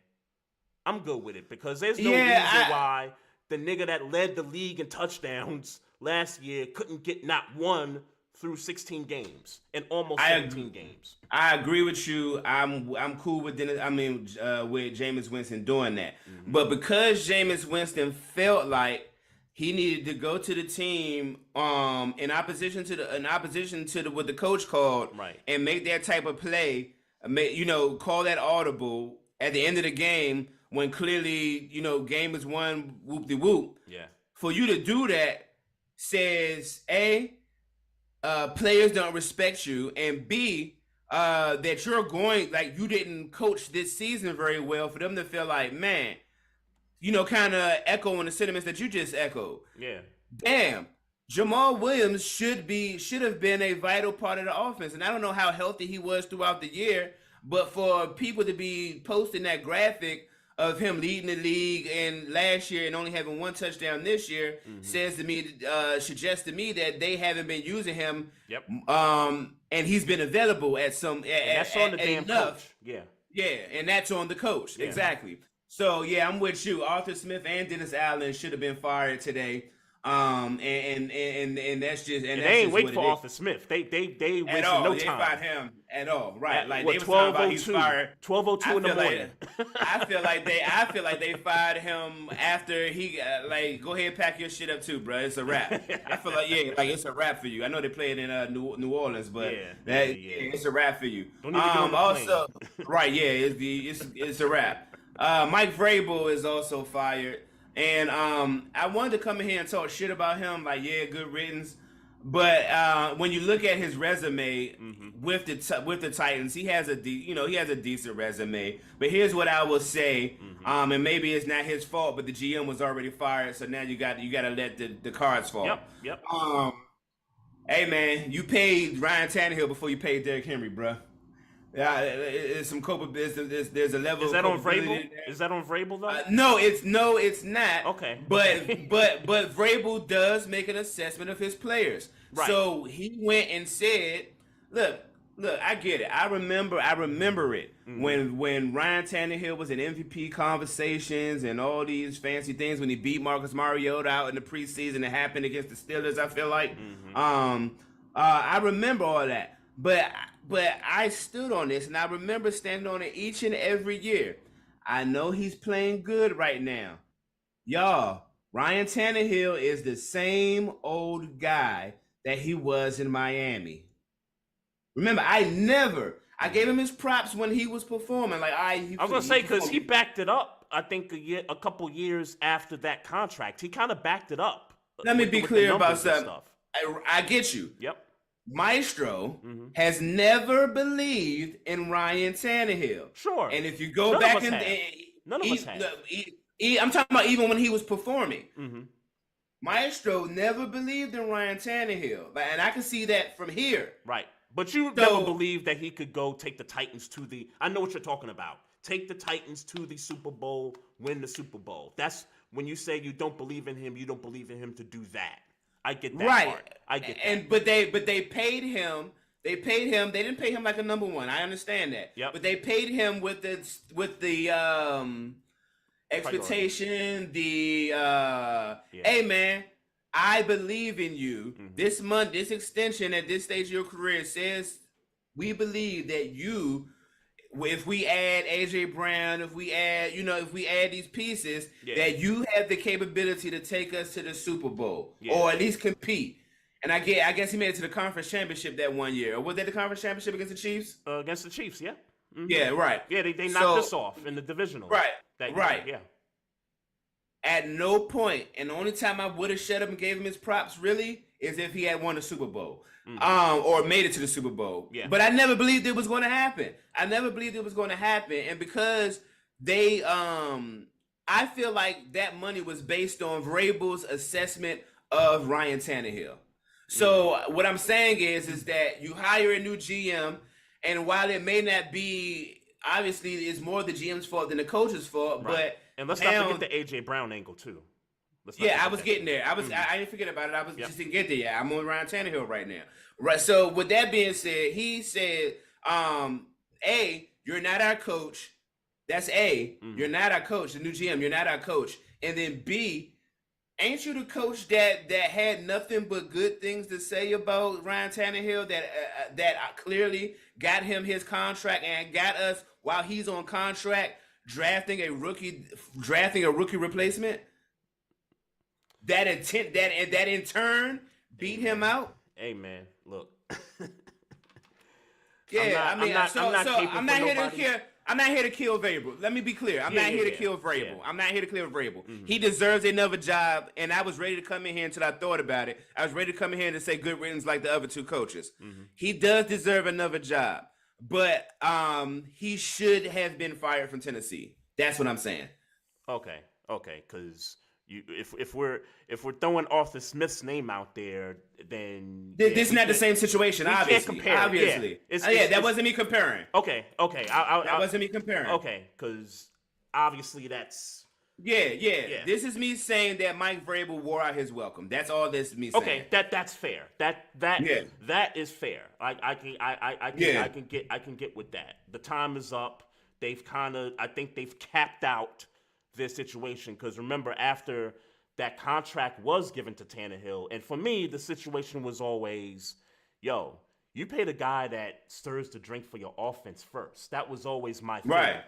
I'm good with it because there's no reason why the nigga that led the league in touchdowns last year couldn't get not one through 16 games and almost 17 games. I agree with you. I'm cool with with Jameis Winston doing that. But because Jameis Winston felt like he needed to go to the team in opposition to what the coach called and make that type of play, call that audible at the end of the game when clearly, game is won, whoop-de-whoop. Yeah. For you to do that says, A, players don't respect you, and B, that you're going, like, you didn't coach this season very well for them to feel like, man, kind of echoing the sentiments that you just echoed. Yeah. Damn. Jamal Williams should have been a vital part of the offense. And I don't know how healthy he was throughout the year, but for people to be posting that graphic of him leading the league and last year and only having one touchdown this year suggests to me that they haven't been using him. Yep. And he's been available at some. That's on the damn coach. Yeah. Yeah, and that's on the coach. Yeah. Exactly. So yeah, I'm with you. Arthur Smith and Dennis Allen should have been fired today. And that's just and they ain't wait for Arthur Smith. They wasted no time. They fired him at all. Right. Like what, they was talking about he's 12:02. fired 12:02 in the morning. I feel like they fired him after he go ahead and pack your shit up too, bro. It's a wrap. I feel like it's a wrap for you. I know they played in New Orleans, but it's a wrap for you. Don't even get on the also plane. Right, it's a wrap. Mike Vrabel is also fired, and I wanted to come in here and talk shit about him. Like, yeah, good riddance. But when you look at his resume with the Titans, he has a decent resume. But here's what I will say, and maybe it's not his fault, but the GM was already fired, so now you got to let the cards fall. Yep. Hey man, you paid Ryan Tannehill before you paid Derrick Henry, bruh. Yeah, it's some there's a level. Is that of on Vrabel? Is that on Vrabel though? No, it's not. Okay. But Vrabel does make an assessment of his players. Right. So he went and said, "Look, I get it. I remember it when Ryan Tannehill was in MVP conversations and all these fancy things when he beat Marcus Mariota out in the preseason. It happened against the Steelers. I feel like, I remember all that, but I stood on this, and I remember standing on it each and every year. I know he's playing good right now. Y'all, Ryan Tannehill is the same old guy that he was in Miami. Remember, I gave him his props when he was performing. Like I was gonna say, because he backed it up. I think a couple years after that contract, he kind of backed it up. Let me be clear about something. I get you. Yep. Maestro has never believed in Ryan Tannehill. Sure. And if you go back and none of us have. I'm talking about even when he was performing. Maestro never believed in Ryan Tannehill. And I can see that from here. Right. But you never believed that he could go take the Titans to the... I know what you're talking about. Take the Titans to the Super Bowl, win the Super Bowl. That's when you say you don't believe in him, you don't believe in him to do that. I get that part. I get that. But they paid him. They didn't pay him like a number one. I understand that. Yep. But they paid him with the expectation, hey man, I believe in you. This month, this extension at this stage of your career says we believe that you, if we add AJ Brown, if we add these pieces, that you have the capability to take us to the Super Bowl or at least compete. And I guess he made it to the conference championship that one year. Or was that the conference championship against the Chiefs? Against the Chiefs, yeah. Yeah, right. Yeah, they knocked us off in the divisional. Right. That right. Year, yeah. At no point, and the only time I would have shut up and gave him his props really is if he had won the Super Bowl. Or made it to the Super Bowl. Yeah. But I never believed it was going to happen. And because they I feel like that money was based on Vrabel's assessment of Ryan Tannehill. So what I'm saying is that you hire a new GM, and while it may not be, obviously it's more the GM's fault than the coach's fault, but and let's not forget the AJ Brown angle too. I was getting there. I didn't forget about it. I was just didn't get there yet. I'm on Ryan Tannehill right now. Right. So with that being said, he said, A, you're not our coach. That's A. You're not our coach, the new GM. You're not our coach. And then B, ain't you the coach that had nothing but good things to say about Ryan Tannehill that clearly got him his contract and got us while he's on contract drafting a rookie replacement? That in turn beat him out. Hey man, look. Yeah, I'm not here nobody. to kill. I'm not here to kill Vrabel. Let me be clear. I'm not here to kill Vrabel. Yeah. I'm not here to kill Vrabel. He deserves another job, and I was ready to come in here until I thought about it. I was ready to come in here and say good riddance like the other two coaches. He does deserve another job, but he should have been fired from Tennessee. That's what I'm saying. Okay, because if we're throwing Arthur Smith's name out there, then this is not the same situation. Obviously, can't compare. Obviously, that wasn't me comparing. Okay. That wasn't me comparing. Okay, because obviously that's yeah. This is me saying that Mike Vrabel wore out his welcome. That's all this is me saying. Okay, that's fair. That is fair. I can get with that. The time is up. I think they've capped out this situation, because remember, after that contract was given to Tannehill, and for me the situation was always, you pay the guy that stirs the drink for your offense first. That was always my thing.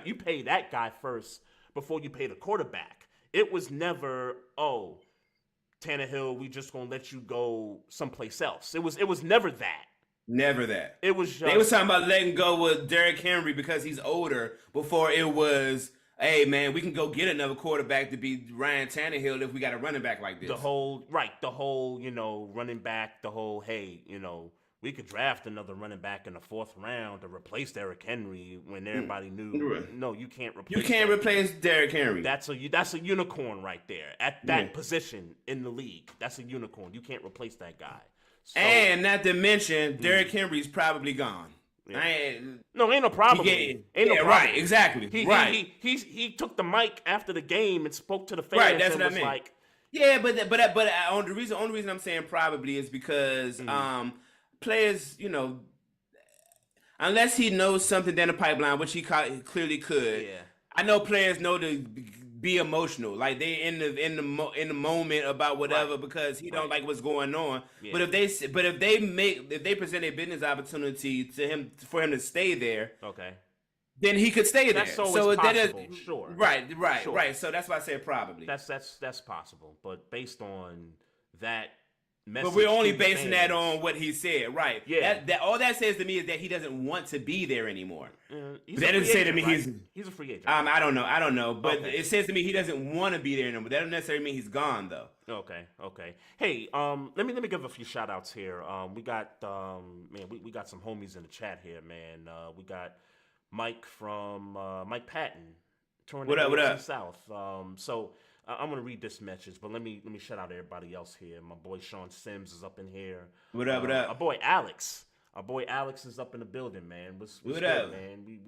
You pay that guy first before you pay the quarterback. It was never, Tannehill, we just gonna let you go someplace else. It was never that. Never that. It was just, they was talking about letting go with Derrick Henry because he's older before it was hey man, we can go get another quarterback to be Ryan Tannehill if we got a running back like this. The whole running back, hey, we could draft another running back in the 4th round to replace Derrick Henry when everybody knew, no, you can't replace. You can't replace Derrick Henry. That's a unicorn right there at that position in the league. That's a unicorn. You can't replace that guy. So, and not to mention, Derrick Henry's probably gone. Yeah. Ain't no problem. Ain't no problem. Right, exactly. He took the mic after the game and spoke to the fans. Right, that's and what was I mean. Like, yeah, but only reason I'm saying probably is because players, unless he knows something down the pipeline, which he clearly could. Yeah. I know players know to be emotional, like they in the moment about whatever because he don't like what's going on. Yeah. But if they present a business opportunity to him for him to stay there, okay, then he could stay there. That's always possible. Sure. Right. Right. So that's why I said probably. That's possible, but based on that. But we're only basing that on what he said, right? Yeah. That all that says to me is that he doesn't want to be there anymore. That doesn't say to me he's a free agent. I don't know, but it says to me he doesn't want to be there anymore. That doesn't necessarily mean he's gone though. Okay. Hey, let me give a few shout outs here. We got we got some homies in the chat here, man. We got Mike from Mike Patton, touring the South. So. I'm gonna read this message, but let me shout out everybody else here. My boy Sean Sims is up in here. What up? Our boy Alex is up in the building, man. What's good, man? We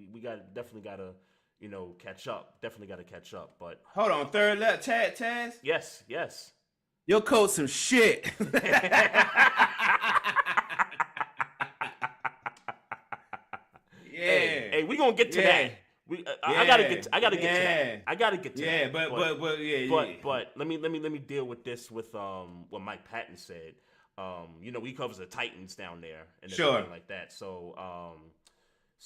definitely gotta catch up. Definitely gotta catch up. But hold on, third left, Taz. Yes. Your code's some shit. Hey, we gonna get to that. I gotta get to that. But let me deal with this with what Mike Patton said. He covers the Titans down there and everything like that. So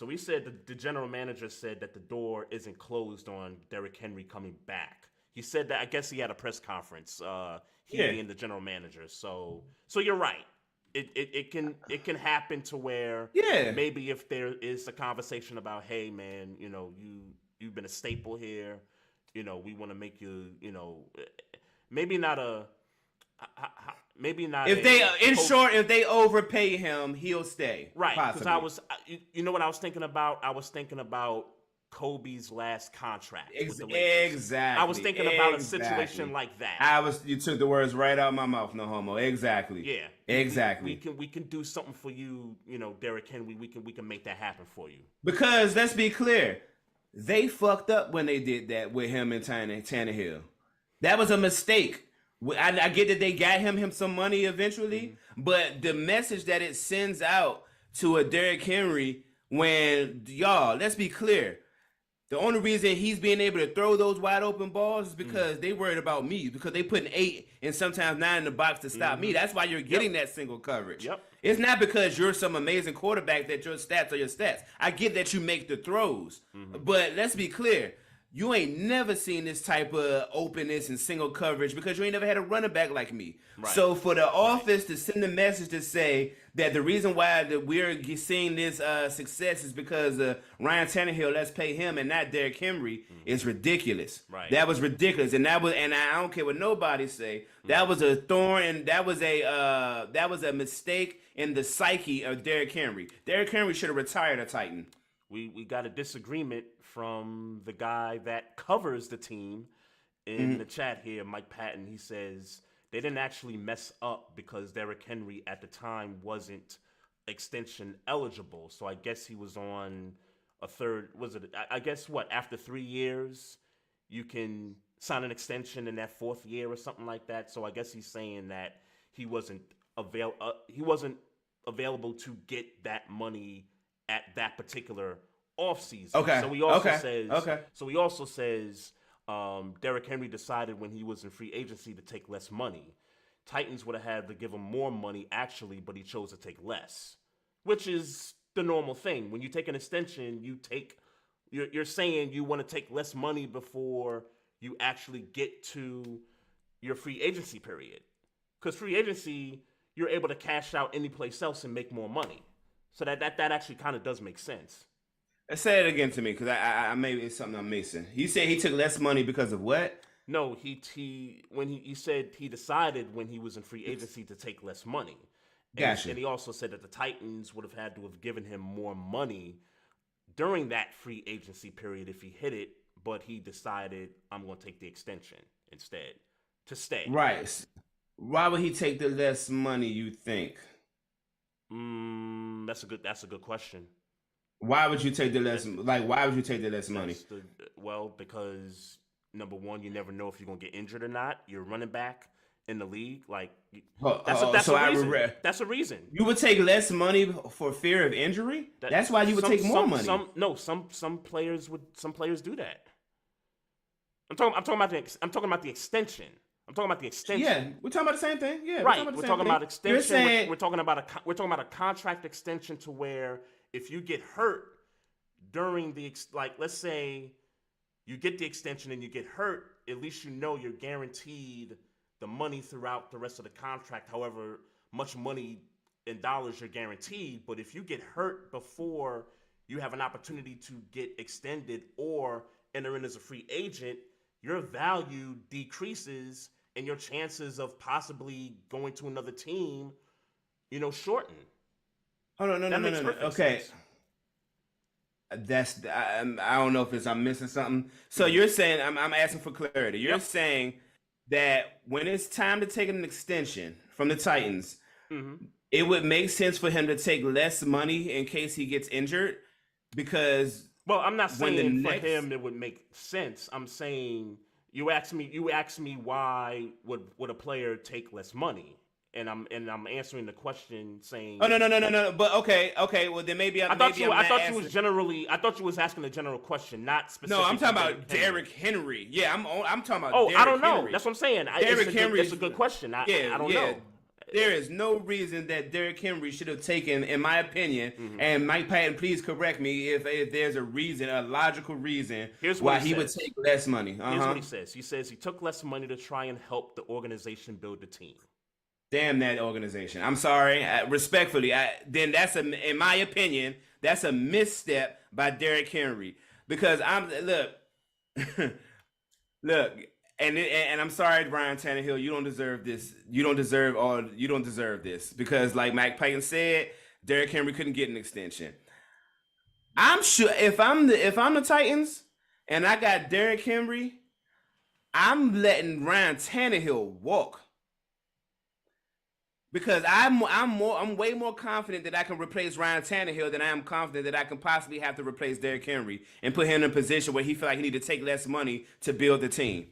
he said the general manager said that the door isn't closed on Derrick Henry coming back. He said that I guess he had a press conference. He being the general manager. So you're right. It can happen to where maybe if there is a conversation about, hey man, you've been a staple here, we want to make you, maybe not if they overpay him, he'll stay. Right. Because what I was thinking about? I was thinking about Kobe's last contract. Exactly. I was thinking about a situation like that. You took the words right out of my mouth, no homo. Exactly. Yeah. Exactly. We can do something for you, Derrick Henry. We can make that happen for you. Because let's be clear, they fucked up when they did that with him and Tannehill. That was a mistake. I get that they got him some money eventually, but the message that it sends out to a Derrick Henry when let's be clear. The only reason he's being able to throw those wide open balls is because they worried about me, because they putting 8 and sometimes 9 in the box to stop me. That's why you're getting that single coverage. Yep. It's not because you're some amazing quarterback that your stats are your stats. I get that you make the throws, but let's be clear. You ain't never seen this type of openness and single coverage because you ain't never had a running back like me. Right. So for the office to send a message to say that the reason why that we're seeing this success is because Ryan Tannehill, let's pay him and not Derrick Henry, is ridiculous. Right. That was ridiculous, and I don't care what nobody say. That was a thorn, and that was a mistake in the psyche of Derrick Henry. Derrick Henry should have retired a Titan. We got a disagreement from the guy that covers the team in the chat here, Mike Patton. He says they didn't actually mess up because Derrick Henry at the time wasn't extension eligible. So I guess he was on a third. I guess after 3 years, you can sign an extension in that 4th year or something like that. So I guess he's saying that he wasn't available to get that money at that particular offseason. Okay. So he also says Derrick Henry decided when he was in free agency to take less money. Titans would have had to give him more money actually, but he chose to take less, which is the normal thing. When you take an extension, you're saying you want to take less money before you actually get to your free agency period. Because free agency, you're able to cash out any place else and make more money. So that actually kind of does make sense. Say it again to me, because I maybe it's something I'm missing. You said he took less money because of what? No, he said he decided when he was in free agency to take less money, Gotcha. and he also said that the Titans would have had to have given him more money during that free agency period if he hit it, but he decided I'm going to take the extension instead to stay. Right. Why would he take the less money, you think? That's a good question. Why would you take the less why would you take the less money? Because number one, you never know if you're gonna get injured or not. You're running back in the league, like that's a reason. That's a reason. You would take less money for fear of injury. That's why you would take more money. Some players do that. I'm talking about the extension. I'm talking about the extension. Yeah, we're talking about the same thing. Yeah, right. We're talking about extension. You're saying we're talking about a contract extension to where if you get hurt during let's say you get the extension and you get hurt, at least you know you're guaranteed the money throughout the rest of the contract. However much money in dollars you're guaranteed, but if you get hurt before you have an opportunity to get extended or enter in as a free agent, your value decreases and your chances of possibly going to another team, shorten. Oh no. Okay. Sense. I don't know if I'm missing something. So you're saying I'm asking for clarity. You're saying that when it's time to take an extension from the Titans, it would make sense for him to take less money in case he gets injured because. Well, I'm not saying for him it would make sense. I'm saying you asked me why would a player take less money, and I'm answering the question saying. Oh no. But okay. Well then maybe I thought you was asking a general question, not specific. No, I'm talking about Derrick Henry. Yeah, I'm talking about. Oh, I don't know. Henry. That's what I'm saying. Derrick Henry. It's a good question. I don't know. There is no reason that Derrick Henry should have taken, in my opinion, and Mike Patton, please correct me if there's a logical reason why he would take less money. Here's what he says. He says he took less money to try and help the organization build the team. Damn that organization. I'm sorry. Respectfully, in my opinion, that's a misstep by Derrick Henry because look. And I'm sorry, Ryan Tannehill, you don't deserve this. You don't deserve this because, like Mike Patton said, Derrick Henry couldn't get an extension. I'm sure if I'm the Titans and I got Derrick Henry, I'm letting Ryan Tannehill walk because I'm way more confident that I can replace Ryan Tannehill than I am confident that I can possibly have to replace Derrick Henry and put him in a position where he feel like he need to take less money to build the team.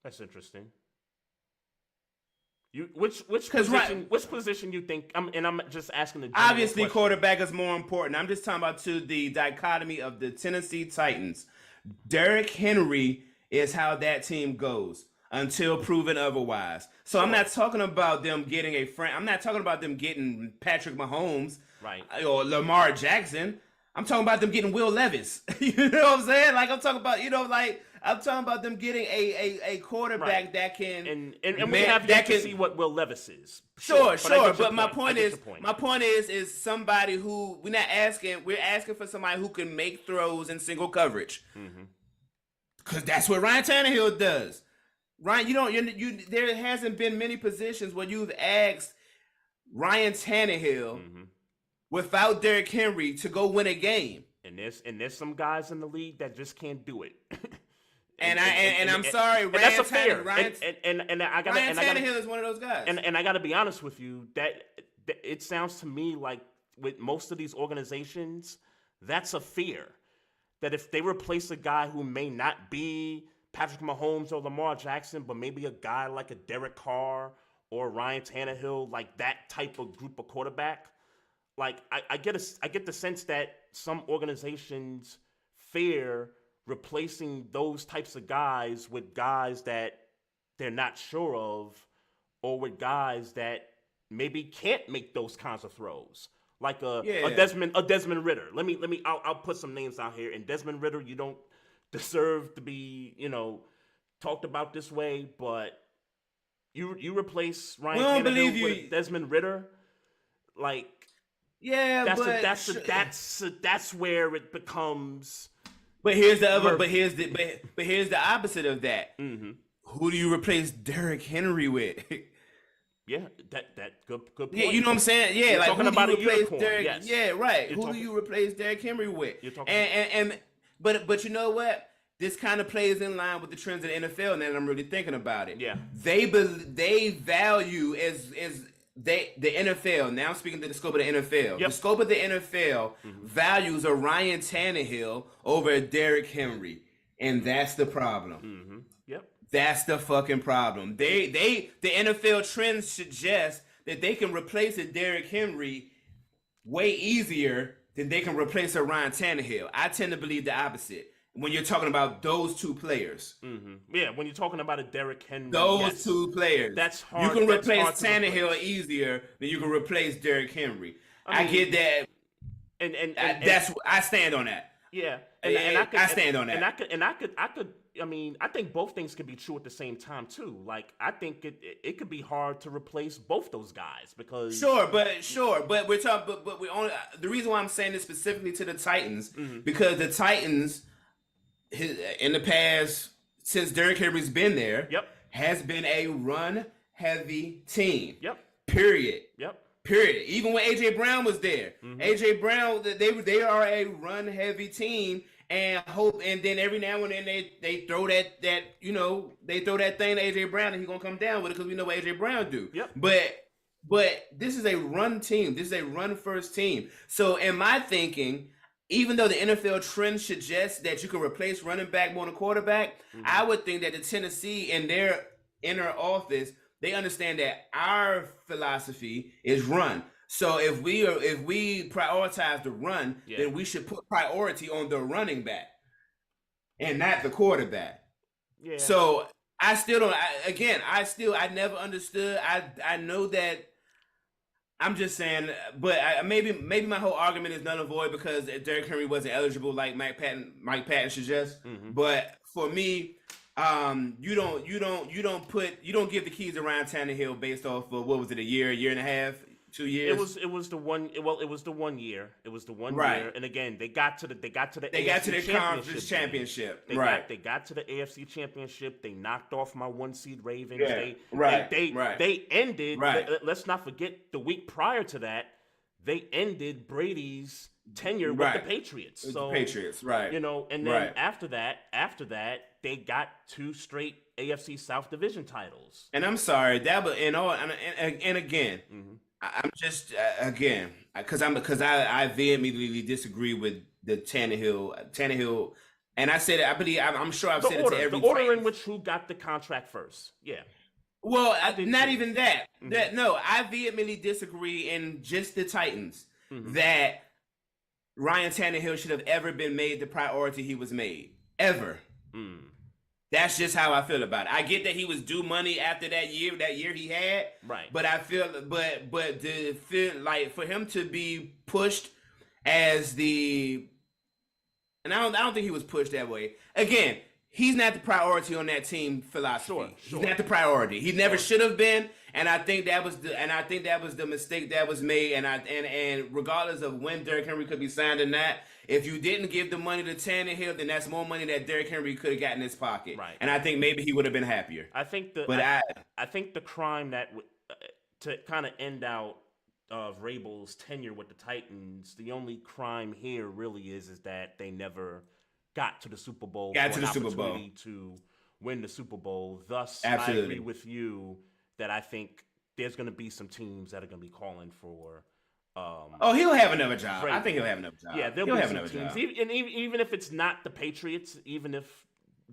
That's interesting. Which position you think? I'm just asking the general obviously question. Quarterback is more important. I'm just talking about the dichotomy of the Tennessee Titans. Derrick Henry is how that team goes until proven otherwise. So I'm not talking about them getting a friend. I'm not talking about them getting Patrick Mahomes, right, or Lamar Jackson. I'm talking about them getting Will Levis. You know what I'm saying? Like I'm talking about, I'm talking about them getting a quarterback that can and we have yet to see what Will Levis is. Sure. But my point is somebody who we're asking for somebody who can make throws in single coverage. Because that's what Ryan Tannehill does. Ryan, there hasn't been many positions where you've asked Ryan Tannehill without Derrick Henry to go win a game. And there's some guys in the league that just can't do it. And I'm sorry, Ryan that's a fair. Ryan Tannehill is one of those guys. And I got to be honest with you, that it sounds to me like with most of these organizations, that's a fear. That if they replace a guy who may not be Patrick Mahomes or Lamar Jackson, but maybe a guy like a Derek Carr or Ryan Tannehill, like that type of group of quarterback, like I get the sense that some organizations fear replacing those types of guys with guys that they're not sure of, or with guys that maybe can't make those kinds of throws, like a Desmond Ritter. I'll put some names out here. And Desmond Ritter, you don't deserve to be talked about this way, but you replace Ryan Tannehill with Desmond Ritter, like. Yeah, That's where it becomes. But here's the other. But here's the opposite of that. Mm-hmm. Who do you replace Derrick Henry with? Yeah, that good point. Yeah, you know what I'm saying? Yeah, You're like talking who about do you a replace unicorn, Derrick? yes. Yeah, right. You're Who do you replace Derrick Henry with? You're talking but you know what? This kind of plays in line with the trends of the NFL. Now that I'm really thinking about it, Yeah. they value the NFL. Now I'm speaking to the scope of the NFL. Yep. The scope of the NFL values a Ryan Tannehill over a Derrick Henry, and that's the problem. Mm-hmm. Yep. That's the fucking problem. The NFL trends suggest that they can replace a Derrick Henry way easier than they can replace a Ryan Tannehill. I tend to believe the opposite when you're talking about those two players. Mm-hmm. Yeah, when you're talking about a Derrick Henry, those two players. That's hard. You can replace hard Tannehill easier than you can replace Derrick Henry. I get that, and that's I stand on that. Yeah, I stand on that. I mean, I think both things can be true at the same time too. Like, I think it could be hard to replace both those guys because Sure, but we're talking, but we only the reason why I'm saying this specifically to the Titans because the Titans, in the past since Derrick Henry's been there, has been a run heavy team. Yep. Period. Yep. Period. Even when AJ Brown was there, AJ Brown, they are a run heavy team, and then every now and then they throw that they throw that thing to AJ Brown and he's gonna come down with it because we know what AJ Brown do. Yep. But this is a run team. This is a run first team. So in my thinking, even though the NFL trend suggests that you can replace running back more than quarterback, I would think that the Tennessee in their inner office, they understand that our philosophy is run. So if we prioritize the run, then we should put priority on the running back and not the quarterback. Yeah. So I still don't. I never understood. I know that. I'm just saying, but maybe my whole argument is null and void because Derrick Henry wasn't eligible like Mike Patton suggests. But for me, you don't give the keys to Ryan Tannehill based off of what was it, a year and a half, 2 years? It was the 1 year. It was the 1 year. And again, they got to the conference championship. They got to the AFC championship. They knocked off my 1 seed Ravens. Yeah. They ended. Let's not forget the week prior to that. They ended Brady's tenure with the Patriots. The Patriots, right? And then after that, they got 2 straight AFC South Division titles. And I'm sorry, that but and again, I'm just because I vehemently disagree with the Tannehill, and I said I'm sure I've said it to every the order in which who got the contract first. Yeah. Well, not even that. I vehemently disagree in just the Titans that Ryan Tannehill should have ever been made the priority he was made ever. That's just how I feel about it. I get that he was due money after that year he had, right? But I feel, but to feel like for him to be pushed as and I don't think he was pushed that way. Again, he's not the priority on that team philosophy. Sure. He's not the priority. He never should have been, and I think that was the mistake that was made. And regardless of when Derrick Henry could be signed or not, if you didn't give the money to Tannehill, then that's more money that Derrick Henry could have got in his pocket. Right. And I think maybe he would have been happier. I think the crime that to kind of end out of Vrabel's tenure with the Titans, the only crime here really is that they never got to the Super Bowl. To win the Super Bowl. Thus, absolutely. I agree with you that I think there's going to be some teams that are going to be calling for. He'll have another job. I think he'll have another job. Yeah, he'll have another teams. Job. Even if it's not the Patriots, even if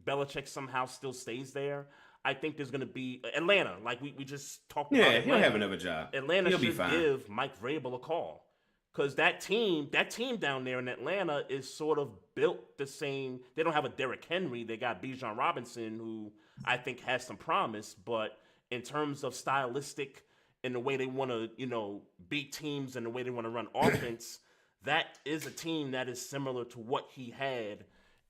Belichick somehow still stays there, I think there's going to be Atlanta. Like we just talked about. Yeah, he'll have another job. Atlanta should give Mike Vrabel a call because that team down there in Atlanta is sort of built the same. They don't have a Derrick Henry. They got Bijan Robinson, who I think has some promise, but in terms of stylistic. In the way they want to, beat teams and the way they want to run offense, that is a team that is similar to what he had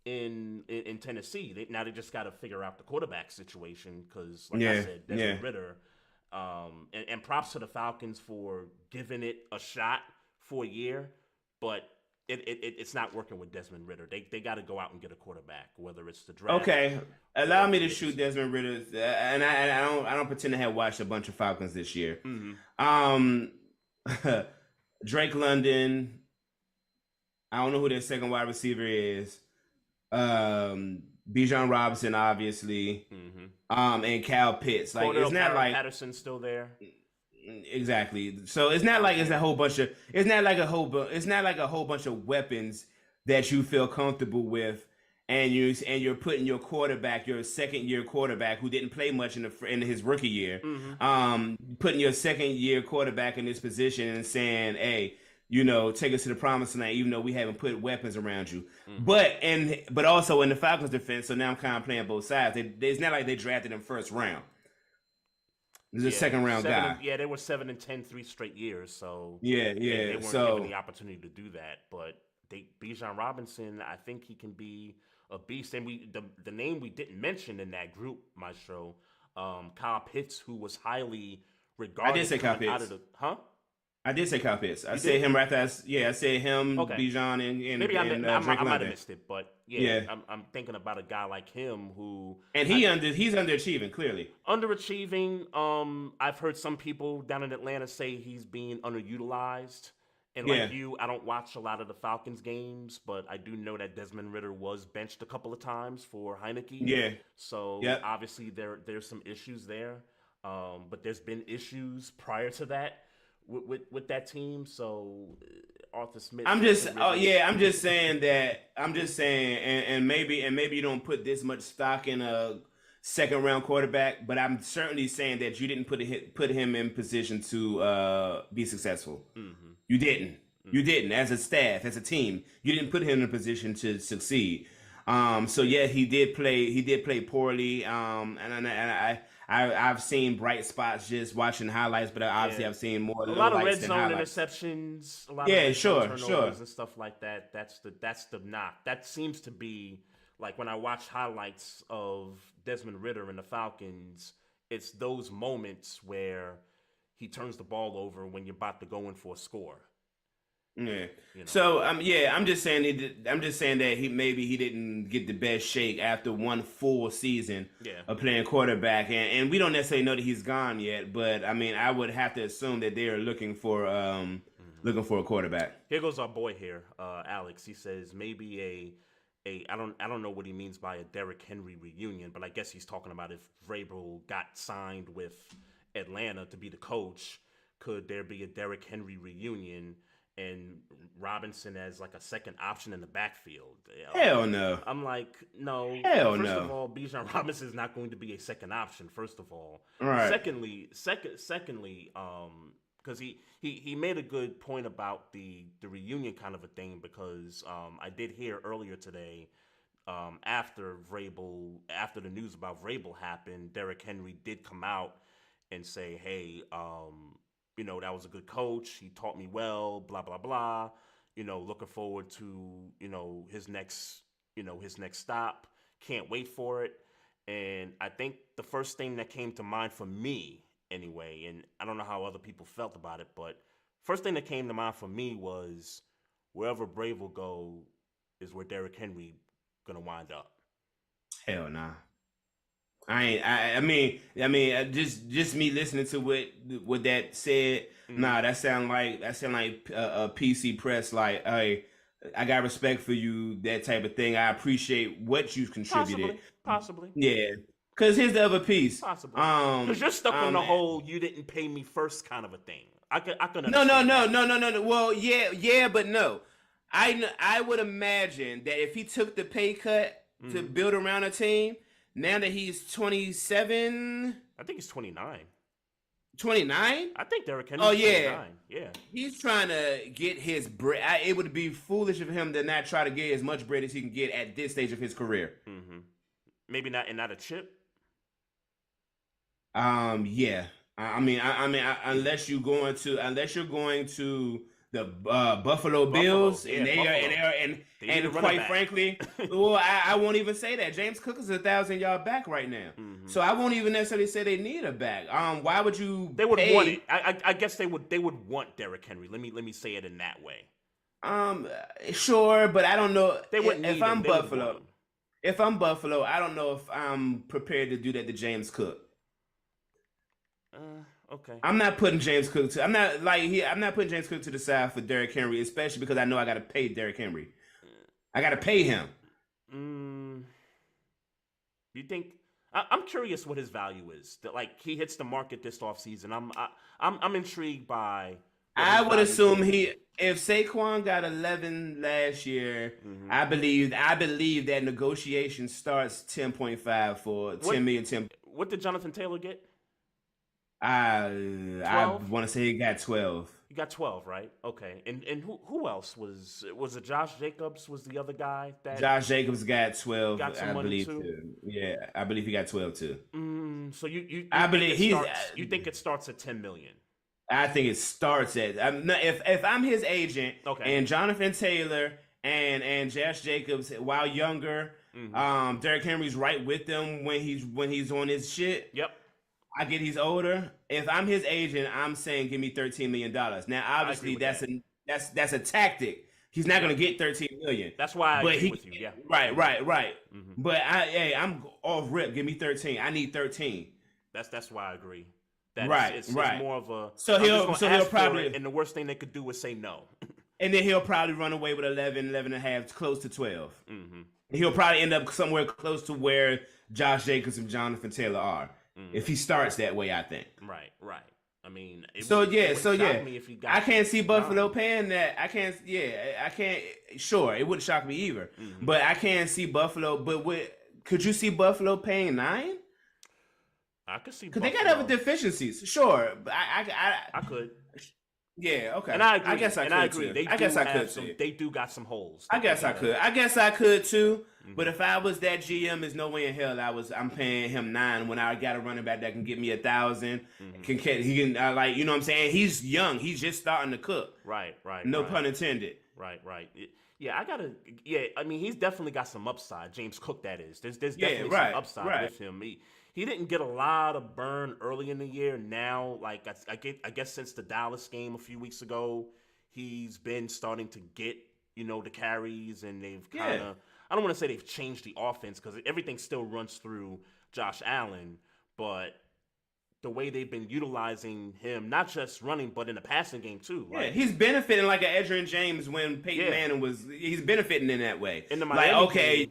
in Tennessee. They just got to figure out the quarterback situation because, like I said, Desmond Ridder. And props to the Falcons for giving it a shot for a year, but it's not working with Desmond Ritter. They got to go out and get a quarterback, whether it's the draft. Okay, allow me to shoot Desmond Ritter, and I don't pretend to have watched a bunch of Falcons this year. Drake London. I don't know who their second wide receiver is. Bijan Robinson, obviously, and Kyle Pitts. Like, it's not like Patterson's still there. Exactly. So it's not like it's a whole bunch of. It's not like a whole bunch of weapons that you feel comfortable with, and you're putting your quarterback, your second year quarterback who didn't play much in his rookie year, putting your second year quarterback in this position and saying, hey, take us to the promised land, even though we haven't put weapons around you. But also in the Falcons' defense, so now I'm kind of playing both sides. It's not like they drafted him first round. This is a second round guy. They were 7-10 3 straight years, so they weren't given the opportunity to do that. But Bijan Robinson, I think he can be a beast. And the name we didn't mention in that group, Maestro, Kyle Pitts, who was highly regarded. I did say Kyle Pitts. I did say Kyle Pitts. I said him right there. I said him, okay. Bijan, and maybe I might have missed it, but I'm thinking about a guy like him who he's underachieving, clearly. Underachieving. I've heard some people down in Atlanta say he's being underutilized. And like you, I don't watch a lot of the Falcons games, but I do know that Desmond Ritter was benched a couple of times for Heineke. Yeah. So obviously there's some issues there. But there's been issues prior to that with that team. So Arthur Smith. I'm just saying, and maybe you don't put this much stock in a second round quarterback, but I'm certainly saying that you didn't put him in position to be successful. You didn't. You didn't. As a staff, as a team, you didn't put him in a position to succeed. So he did play poorly. And I've seen bright spots just watching highlights, but obviously I've seen more. A lot of red zone interceptions. A lot of red zone turnovers and stuff like that. That's the knock. That seems to be like when I watch highlights of Desmond Ritter and the Falcons. It's those moments where he turns the ball over when you're about to go in for a score. Yeah. So I'm just saying that he didn't get the best shake after one full season of playing quarterback, and we don't necessarily know that he's gone yet. But I mean, I would have to assume that they are looking for a quarterback. Here goes our boy here, Alex. He says maybe I don't know what he means by a Derrick Henry reunion, but I guess he's talking about if Vrabel got signed with Atlanta to be the coach, could there be a Derrick Henry reunion and Robinson as like a second option in the backfield? Hell no. I'm like, no. Hell First no. of all, Bijan Robinson is not going to be a second option, first of all. Right. Secondly, because he made a good point about the reunion kind of a thing, because I did hear earlier today, after the news about Vrabel happened, Derrick Henry did come out and say, hey, that was a good coach. He taught me well, blah, blah, blah. Looking forward to, his next stop. Can't wait for it. And I think the first thing that came to mind for me anyway, and I don't know how other people felt about it, but first thing that came to mind for me was wherever Vrabel go is where Derrick Henry going to wind up. Hell nah. I mean, just me listening to what that said. Nah, that sound like a PC press. Like, hey, I got respect for you, that type of thing. I appreciate what you've contributed. Possibly. Yeah. Because here's the other piece. Possibly. Because you're stuck on the whole "you didn't pay me first" kind of a thing. I can understand. No. Well, yeah, but no. I would imagine that if he took the pay cut to build around a team. Now that he's 27, I think he's 29. 29? I think Derrick Henry's 29. Yeah. He's trying to get his bread. It would be foolish of him to not try to get as much bread as he can get at this stage of his career. Mm-hmm. Maybe not a chip. Yeah. I mean, unless you're going to the Buffalo Bills, and they are and quite frankly, well, I won't even say that. James Cook is a 1,000-yard back right now, so I won't even necessarily say they need a back. Why would you? They would want it. I guess they would want Derrick Henry. Let me say it in that way. Sure, but I don't know they wouldn't if I'm Buffalo. If I'm Buffalo, I don't know if I'm prepared to do that to James Cook. Okay. I'm not putting James Cook to. I'm not putting James Cook to the side for Derrick Henry, especially because I know I got to pay Derrick Henry. I got to pay him. You think? I'm curious what his value is. That like he hits the market this offseason. I'm intrigued by. I would assume if Saquon got 11 last year, I believe that negotiation starts 10.5 for 10 million. What did Jonathan Taylor get? I want to say he got 12. You got 12, right? Okay. And who else was it? Josh Jacobs was the other guy that Josh Jacobs got 12. Got some money too. Yeah, I believe he got 12 too. So you think it starts at 10 million? I think it starts at if I'm his agent, okay. And Jonathan Taylor and Josh Jacobs, while younger, Derrick Henry's right with them when he's on his shit. Yep. I get he's older. If I'm his agent, I'm saying give me $13 million. Now, obviously, that's a tactic. He's not going to get $13 million. That's why I agree with you. Yeah. Right. But I'm off rip. Give me 13. I need 13. That's why I agree. That right. It's more of a. So he'll probably. And the worst thing they could do is say no. And then he'll probably run away with 11 and a half, close to 12. He'll probably end up somewhere close to where Josh Jacobs and Jonathan Taylor are. If he starts that way, I think. Right. I mean, I can't see Buffalo paying that. I can't. Sure, it wouldn't shock me either. But I can't see Buffalo. But could you see Buffalo paying 9? I could see because they got other deficiencies. Sure, but I could. Yeah, okay. And I agree. I guess I could. Too. They do got some holes. I guess I could too. But if I was that GM, there's no way in hell I'm paying him 9 when I got a running back that can get me 1,000. He can you know what I'm saying? He's young. He's just starting to cook. Right. No pun intended. Right. I mean, he's definitely got some upside. James Cook, that is. There's definitely some upside with him. He didn't get a lot of burn early in the year. Now, like I guess since the Dallas game a few weeks ago, he's been starting to get the carries, and they've kind of. I don't want to say they've changed the offense because everything still runs through Josh Allen, but the way they've been utilizing him, not just running, but in the passing game too. Like, he's benefiting like an Edgerrin James when Peyton Manning was. He's benefiting in that way. In the Miami game,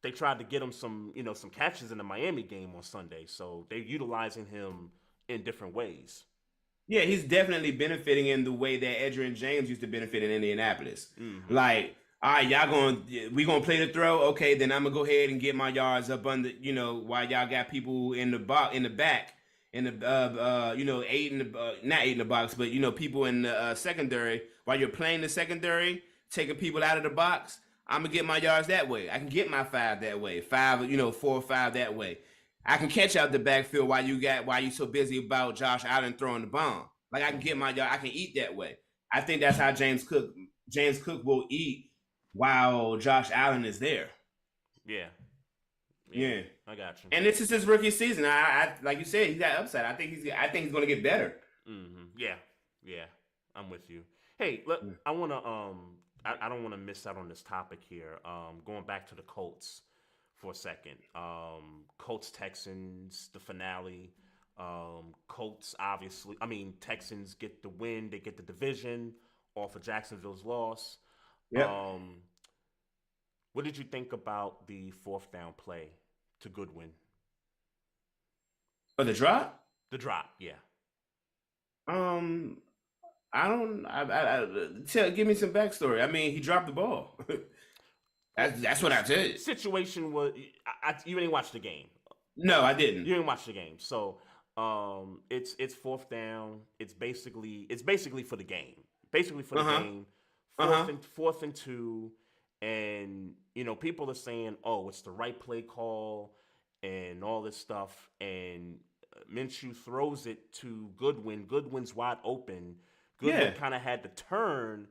they tried to get him some catches in the Miami game on Sunday, so they're utilizing him in different ways. Yeah, he's definitely benefiting in the way that Edgerrin James used to benefit in Indianapolis. Like, all right, we gonna play the throw. Okay, then I'm gonna go ahead and get my yards up under, while y'all got people in the back, not eight in the box, but people in the secondary. While you're playing the secondary, taking people out of the box, I'm gonna get my yards that way. I can get my 5 that way, 4 or 5 that way. I can catch out the backfield while you so busy about Josh Allen throwing the bomb. Like I can get my yard, I can eat that way. I think that's how James Cook will eat while Josh Allen is there. Yeah. I got you. And this is his rookie season. I like you said, he's got upside. I think he's going to get better. Yeah. I'm with you. Hey, look, I want to I don't want to miss out on this topic here. Going back to the Colts for a second. Colts Texans, the finale. Texans get the win. They get the division off of Jacksonville's loss. Yeah. What did you think about the 4th down play to Goodwin? Oh, the drop? The drop, yeah. Give me some backstory. I mean, he dropped the ball. That's what I said. Situation was, you didn't watch the game. No, I didn't. You didn't watch the game. So, it's 4th down. It's basically for the game. Basically for the game. 4th and 2. And, people are saying, oh, it's the right play call and all this stuff. And Minshew throws it to Goodwin. Goodwin's wide open. Goodwin kind of had to turn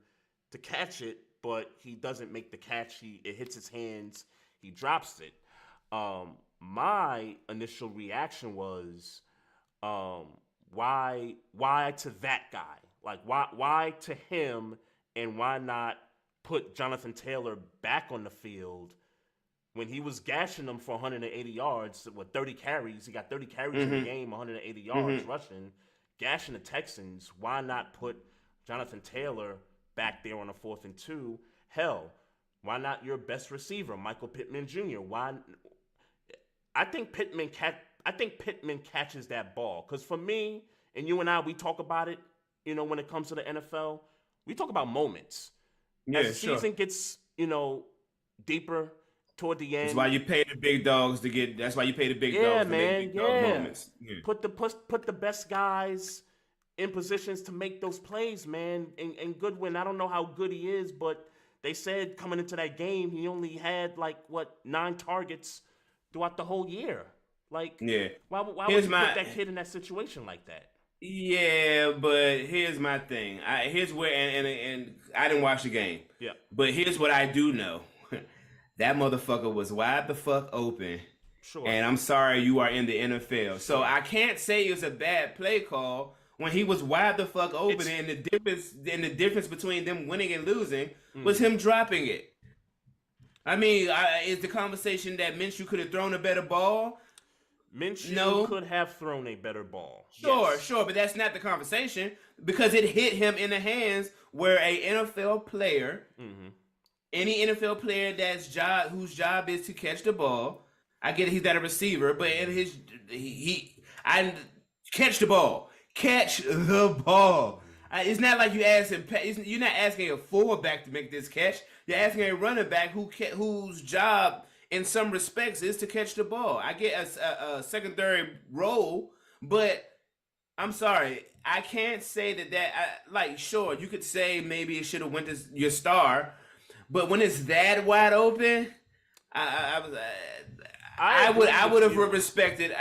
to catch it, but he doesn't make the catch. It hits his hands. He drops it. My initial reaction was, why to that guy? Like, why to him, and why not put Jonathan Taylor back on the field when he was gashing them for 180 yards with 30 carries? He got 30 carries in the game, 180 yards rushing, gashing the Texans. Why not put Jonathan Taylor back there on a 4th and 2? Hell, why not your best receiver, Michael Pittman Jr.? Why? I think Pittman catches that ball, because for me and you and I, we talk about it. When it comes to the NFL, we talk about moments. As the season gets deeper toward the end, that's why you pay the big dogs to get. That's why you pay the big dogs to make big dog moments. Yeah. Put the best guys in positions to make those plays, man. And Goodwin, I don't know how good he is, but they said coming into that game, he only had 9 targets throughout the whole year. Why would you put that kid in that situation like that? Yeah, but here's my thing. Here's where, and I didn't watch the game. Yeah. But here's what I do know. That motherfucker was wide the fuck open. Sure. And I'm sorry, you are in the NFL. So I can't say it was a bad play call when he was wide the fuck open, and the difference between them winning and losing was him dropping it. I mean, is the conversation that Minshew could have thrown a better ball? Minshew could have thrown a better ball. Sure, but that's not the conversation, because it hit him in the hands where a NFL player, any NFL player whose job is to catch the ball. I get it, he's not a receiver, but catch the ball. Catch the ball. It's not like you're not asking a fullback to make this catch. You're asking a running back whose job in some respects is to catch the ball. I get a secondary role, but I'm sorry, I can't say that. Sure, you could say maybe it should have went to your star, but when it's that wide open, I would have respected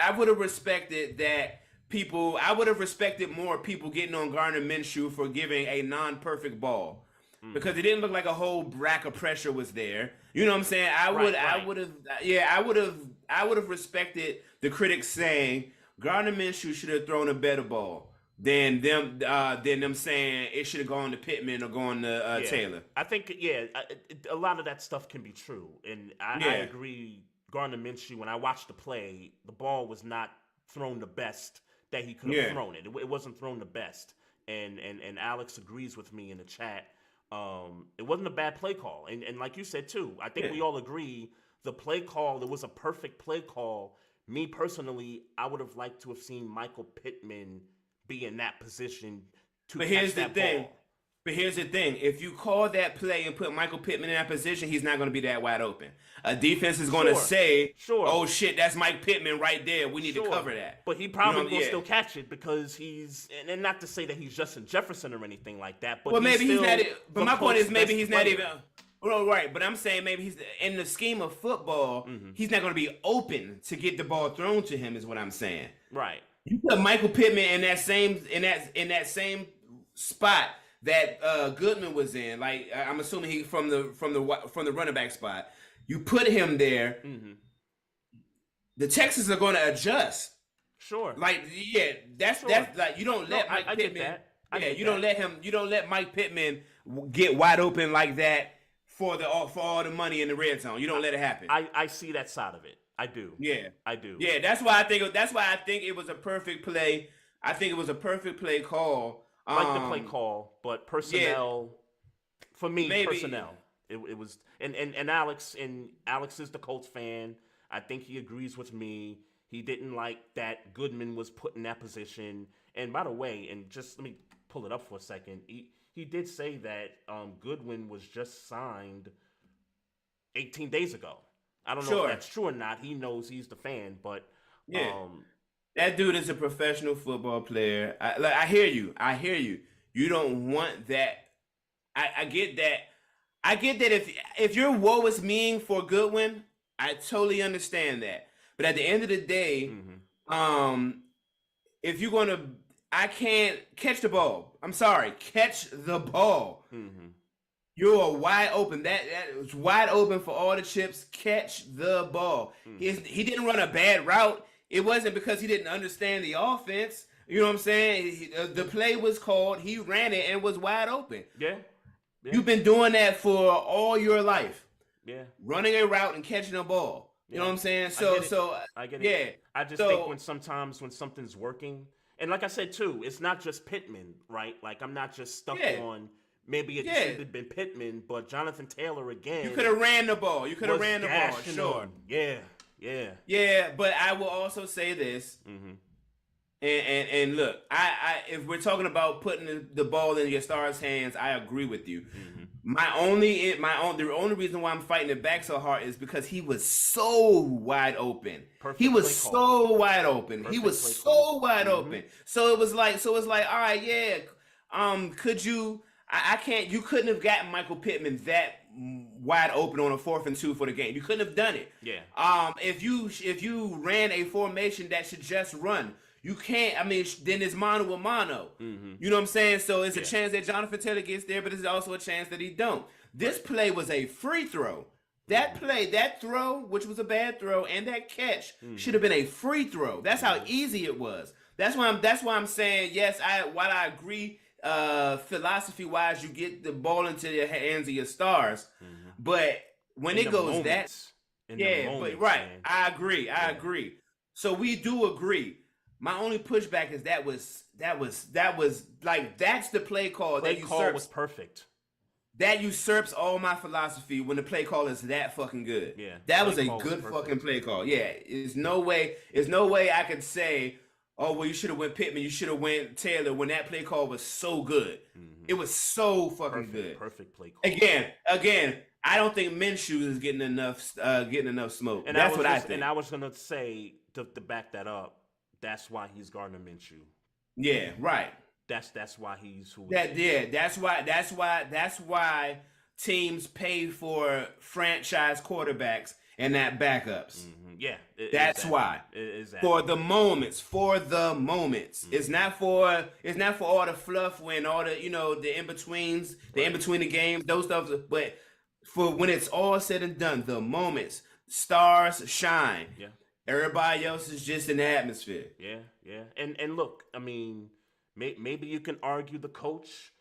that people. I would have respected more people getting on Gardner Minshew for giving a non-perfect ball, because it didn't look like a whole bracket of pressure was there. You know what I'm saying? I would have respected the critics saying Gardner Minshew should have thrown a better ball than them saying it should have gone to Pittman or gone to Taylor. I think a lot of that stuff can be true, and I agree. Gardner Minshew, when I watched the play, the ball was not thrown the best that he could have thrown it. It wasn't thrown the best, and Alex agrees with me in the chat. It wasn't a bad play call, and like you said too, I think we all agree the play call. It was a perfect play call. Me personally, I would have liked to have seen Michael Pittman be in that position to catch that ball. But here's the thing. If you call that play and put Michael Pittman in that position, he's not going to be that wide open. A defense is going to say, oh, shit, that's Mike Pittman right there. We need to cover that. But he probably will still catch it, because he's – and not to say that he's Justin Jefferson or anything like that. But maybe he's not – but my point is maybe he's not even – well, right. But I'm saying maybe he's – in the scheme of football, he's not going to be open to get the ball thrown to him is what I'm saying. Right. You put Michael Pittman in that same spot – that Goodman was in, I'm assuming he from the running back spot. You put him there. The Texans are going to adjust. Sure. That's you don't let Mike Pittman. You don't let Mike Pittman get wide open like that for all the money in the red zone. You don't let it happen. I see that side of it. I do. Yeah, I do. Yeah, that's why I think it was a perfect play. I think it was a perfect play call. Like the play call, but personnel for me, personnel. It was and Alex is the Colts fan. I think he agrees with me. He didn't like that Goodman was put in that position. And by the way, and just let me pull it up for a second. He did say that Goodwin was just signed 18 days ago. I don't know if that's true or not. He knows he's the fan, but that dude is a professional football player. I hear you. You don't want that. I get that. I get that if your woe is mean for Goodwin, I totally understand that. But at the end of the day, if you're gonna, I can't catch the ball. I'm sorry, catch the ball. Mm-hmm. You're wide open. That was wide open for all the chips. Catch the ball. He didn't run a bad route. It wasn't because he didn't understand the offense. You know what I'm saying? The play was called. He ran it and was wide open. Yeah. You've been doing that for all your life. Yeah. Running a route and catching a ball. You know what I'm saying? I get it. Yeah. I just think when something's working, and like I said too, it's not just Pittman, right? Like I'm not just stuck on. Maybe it should have been Pittman, but Jonathan Taylor again. You could have ran the ball. You could have ran the ball. Sure. Yeah. But I will also say this. And look, I if we're talking about putting the ball in your stars' hands, I agree with you. The only reason why I'm fighting it back so hard is because he was so wide open. He was so wide open. So it was like, all right, yeah. Could you? I can't. You couldn't have gotten Michael Pittman that wide open on a 4th and 2 for the game. You couldn't have done it. Yeah. If you ran a formation that should just run, you can't. I mean, then it's mano a mano. You know what I'm saying? So it's a chance that Jonathan Taylor gets there, but it's also a chance that he don't. This play was a free throw. That throw, which was a bad throw, and that catch should have been a free throw. That's how easy it was. That's why I'm saying yes. While I agree. Philosophy wise, you get the ball into the hands of your stars, but when it goes I agree. So we do agree. My only pushback is that was like that's the play call. Play call was perfect. That usurps all my philosophy when the play call is that fucking good. Yeah, that was a good fucking play call. Yeah, there's no way I could say, oh, well, you should have went Pittman. You should have went Taylor when that play call was so good. It was so fucking good. Perfect play call. Again, I don't think Minshew is getting enough smoke. And that's what I think. And I was gonna say to back that up. That's why he's Gardner Minshew. Yeah, right. That's why he's who. That's why teams pay for franchise quarterbacks and not backups. Yeah, that's why. Exactly. For the moments. It's not for all the fluff when all the the in betweens, the in between the games, those stuff. But for when it's all said and done, the moments, stars shine. Yeah. Everybody else is just in the atmosphere. Yeah. And look, I mean, maybe you can argue the coach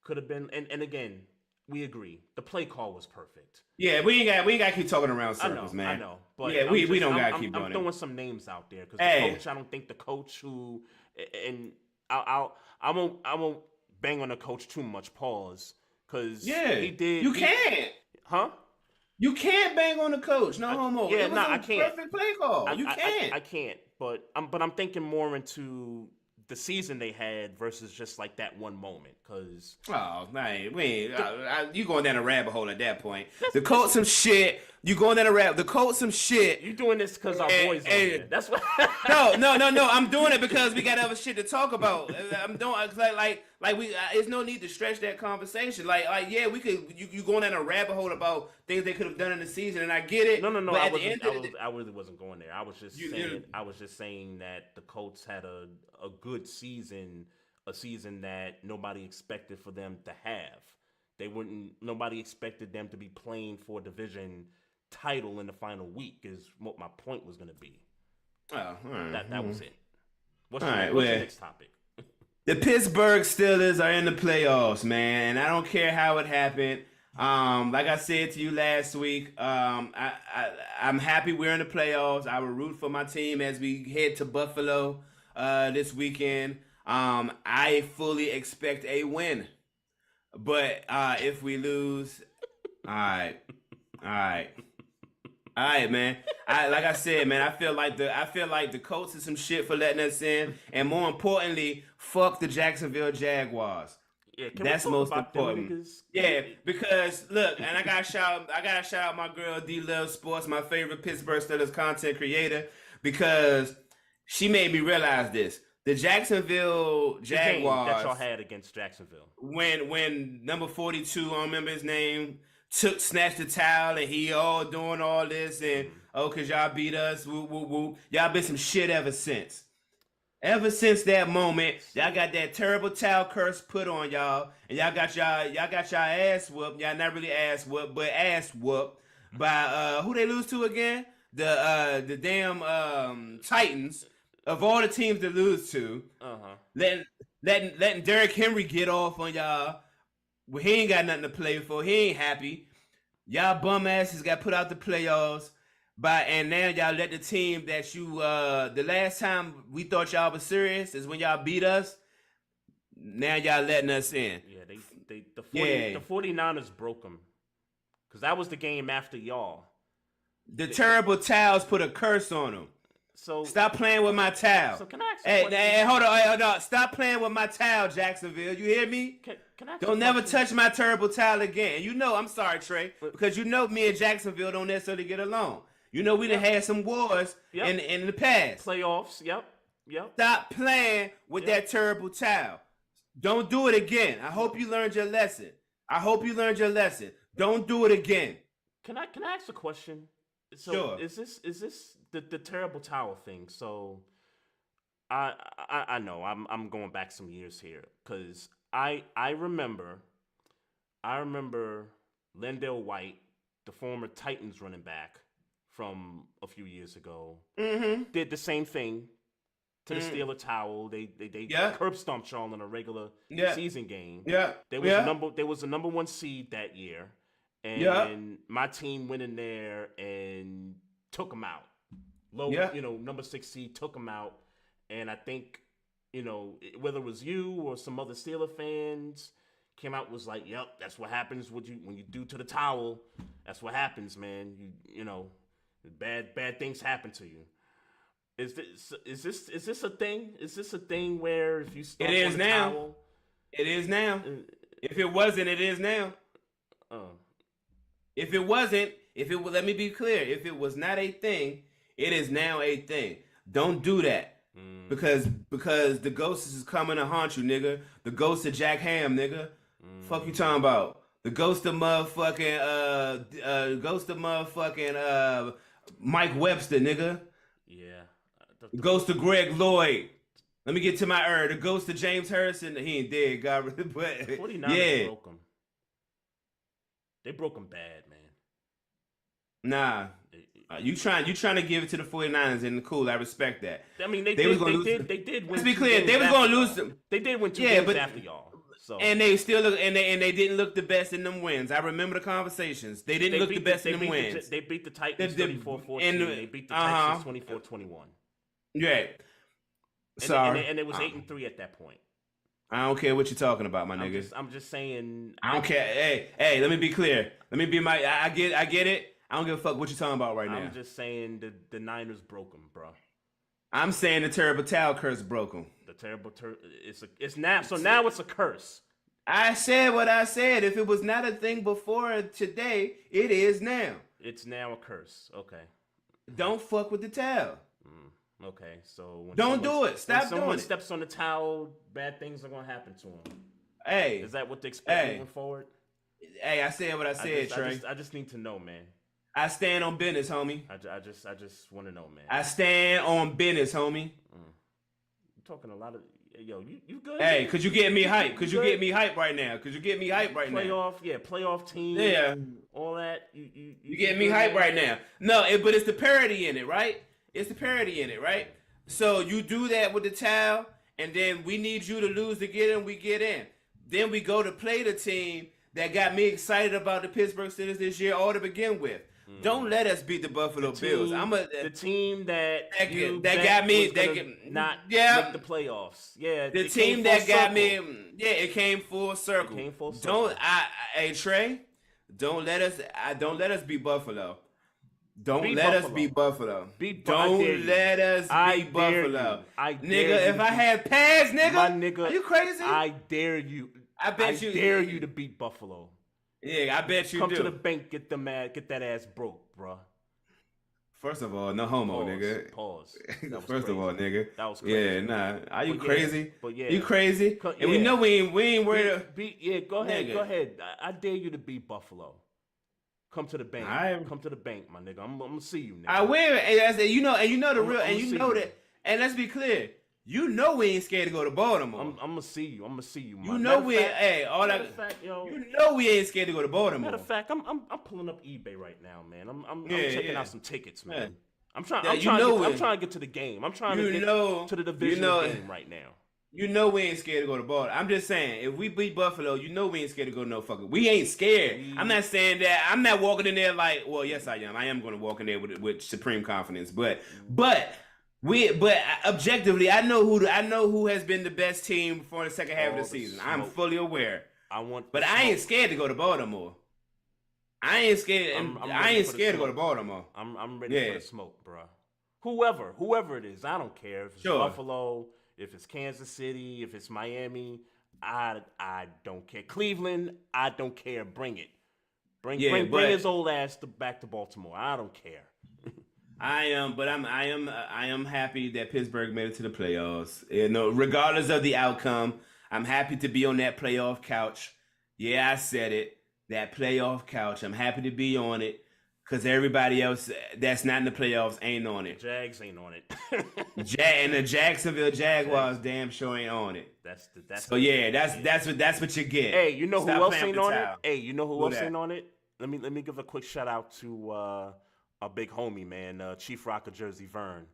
could have been. And again, we agree. The play call was perfect. Yeah, we ain't got to keep talking around circles, man. I know, but yeah, we don't got to keep doing it. I'm throwing some names out there because the coach. I don't think the coach who, and I won't bang on the coach too much. Pause, because he did. You can't, huh? You can't bang on the coach. No homo. Yeah, I can't. Perfect play call. You can't. I can't. But I'm thinking more into the season they had versus just like that one moment. Cause you going down a rabbit hole at that point. The Colts some shit. You going down a rabbit. The Colts some shit. You doing this because our boys on there. That's what. No. I'm doing it because we got other shit to talk about. I'm doing like we. There's no need to stretch that conversation. Yeah, we could. You going down a rabbit hole about things they could have done in the season, and I get it. No. I really wasn't going there. I was just saying that the Colts had a good season, a season that nobody expected for them to have. Nobody expected them to be playing for a division title in the final week is what my point was going to be. Oh, all right. That was it. What's your next topic? The Pittsburgh Steelers are in the playoffs, man, and I don't care how it happened. Like I said to you last week, I'm happy we're in the playoffs. I will root for my team as we head to Buffalo this weekend. I fully expect a win, but if we lose, all right, man. Like I said, man, I feel like the Colts is some shit for letting us in, and more importantly, fuck the Jacksonville Jaguars. Yeah, that's most important. Yeah, because look, and I gotta shout out my girl D Love Sports, my favorite Pittsburgh Steelers content creator, because she made me realize this. The Jacksonville Jaguars that y'all had against Jacksonville. When number 42, I don't remember his name, snatched the towel and he all doing all this and cause y'all beat us, woo woo woo. Y'all been some shit ever since. Ever since that moment, y'all got that terrible towel curse put on y'all, and y'all got y'all ass whooped. Y'all not really ass whooped, but ass whooped by who they lose to again? The damn Titans of all the teams to lose to. Letting Derrick Henry get off on y'all. Well, he ain't got nothing to play for. He ain't happy. Y'all bum asses got put out the playoffs. And now y'all let the team that you the last time we thought y'all was serious is when y'all beat us. Now y'all letting us in. Yeah, the 49ers broke them. Because that was the game after y'all. The terrible towels put a curse on them. So stop playing with my towel. So can I ask you hey, hold on. Stop playing with my towel, Jacksonville. You hear me? Can I don't never touch my terrible towel again. You know, I'm sorry, Trey, because you know me and Jacksonville don't necessarily get along. You know, we done had some wars in the past. Playoffs, yep. Stop playing with that terrible towel. Don't do it again. I hope you learned your lesson. Don't do it again. Can I ask a question? So sure. Is this the terrible towel thing? So I know I'm going back some years here because I remember Lendale White, the former Titans running back from a few years ago, did the same thing to the Steeler towel. They curb stomped y'all in a regular season game. There was a number one seed that year, and my team went in there and took them out. Number 6 seed took them out, and I think whether it was you or some other Steeler fans came out was like, "Yep, that's what happens when you do to the towel. That's what happens, man. You know." Bad things happen to you. Is this a thing? Is this a thing where if you stomp on the towel? It is now. If it wasn't, it is now. If it wasn't, let me be clear. If it was not a thing, it is now a thing. Don't do that. Because the ghost is coming to haunt you, nigga. The ghost of Jack Ham, nigga. Fuck you talking about? The ghost of motherfucking Mike Webster, nigga. Yeah. The ghost of Greg Lloyd. Let me get to my the ghost of James Harrison. He ain't dead, God. But 49ers broke him. They broke him bad, man. Nah. You trying to give it to the 49ers, and cool, I respect that. I mean, they did win. Let's be clear, they was going to lose them. They did win 2 games after y'all. So. And they still look, and they didn't look the best in them wins. I remember the conversations. They didn't look the best in them wins. They beat the Titans 34-14. They beat the Texans 24-21. Yeah. Sorry. And it was 8-3 at that point. I don't care what you're talking about, my nigga. I'm just saying. I don't care. Hey, let me be clear. Let me be I get it. I don't give a fuck what you're talking about right now. I'm just saying the Niners broke them, bro. I'm saying the terrible towel curse broke them. The terrible it's now. So now it's a curse. I said what I said. If it was not a thing before today, it is now. It's now a curse. Okay. Don't fuck with the towel. Okay, so don't do it. Stop doing it. When someone steps on the towel, bad things are gonna happen to him. Hey, is that what they expect moving forward? Hey, I said what I said, Trey. I just need to know, man. I stand on business, homie. I just want to know, man. I stand on business, homie. You're talking a lot of you good? Hey, could you get me hype? Could you get me hype right now? Playoff team. Yeah, all that. You get me hype right now. No, but it's the parody in it, right? It's the parody in it, right? So you do that with the towel, and then we need you to lose to get in. We get in. Then we go to play the team that got me excited about the Pittsburgh Steelers this year, all to begin with. Don't let us beat the Buffalo Bills. The team that got me not make the playoffs. Yeah, the team that got me. Yeah, it came full circle. Hey Trey, don't let us beat Buffalo. Don't let us beat Buffalo. Don't let us beat Buffalo. Nigga, if I had pads, nigga, my nigga, are you crazy? I dare you. I dare you to beat Buffalo. Yeah, I bet you Come do. to the bank, get that ass broke, bro. First of all, no homo, nigga. Pause. First of all, nigga. That was crazy. Yeah, nah. Are you crazy? But yeah. You crazy? And we know we ain't worried. Go ahead. I dare you to beat Buffalo. Come to the bank. Come to the bank, my nigga. I'm gonna see you, nigga. I will. And you know the real. And you know that. And let's be clear. You know we ain't scared to go to Baltimore. I'm gonna see you. I'm gonna see you. You know we ain't. Hey, all that. You know we ain't scared to go to Baltimore. Matter of fact, I'm pulling up eBay right now, man. I'm Yeah, checking yeah. out some tickets, man. Yeah. I'm trying. Yeah, I'm you trying. know To get, I'm it. trying to get to the game. I'm trying You to get know- to the you divisional know- game right now. You know we ain't scared to go to Baltimore. I'm just saying, if we beat Buffalo, you know we ain't scared to go no fucking. We ain't scared. I'm not saying that. I'm not walking in there like, well, yes, I am. I am going to walk in there with supreme confidence. But objectively, I know who has been the best team for the second half of the season. I'm fully aware. But I ain't scared to go to Baltimore. I ain't scared. I ain't scared to go to Baltimore. I'm ready for the smoke, bro. Whoever it is, I don't care if it's Buffalo, if it's Kansas City, if it's Miami. I don't care. Cleveland, I don't care. Bring it. Bring his old ass back to Baltimore. I don't care. I am happy that Pittsburgh made it to the playoffs. You know, regardless of the outcome, I'm happy to be on that playoff couch. Yeah, I said it. That playoff couch. I'm happy to be on it because everybody else that's not in the playoffs ain't on it. Jags ain't on it. And the Jacksonville Jaguars damn sure ain't on it. That's what you get. Hey, you know Stop who else playing ain't with on the it? towel. Hey, you know who else ain't on it? Let me give a quick shout out to our big homie, man, Chief Rock of Jersey Vern.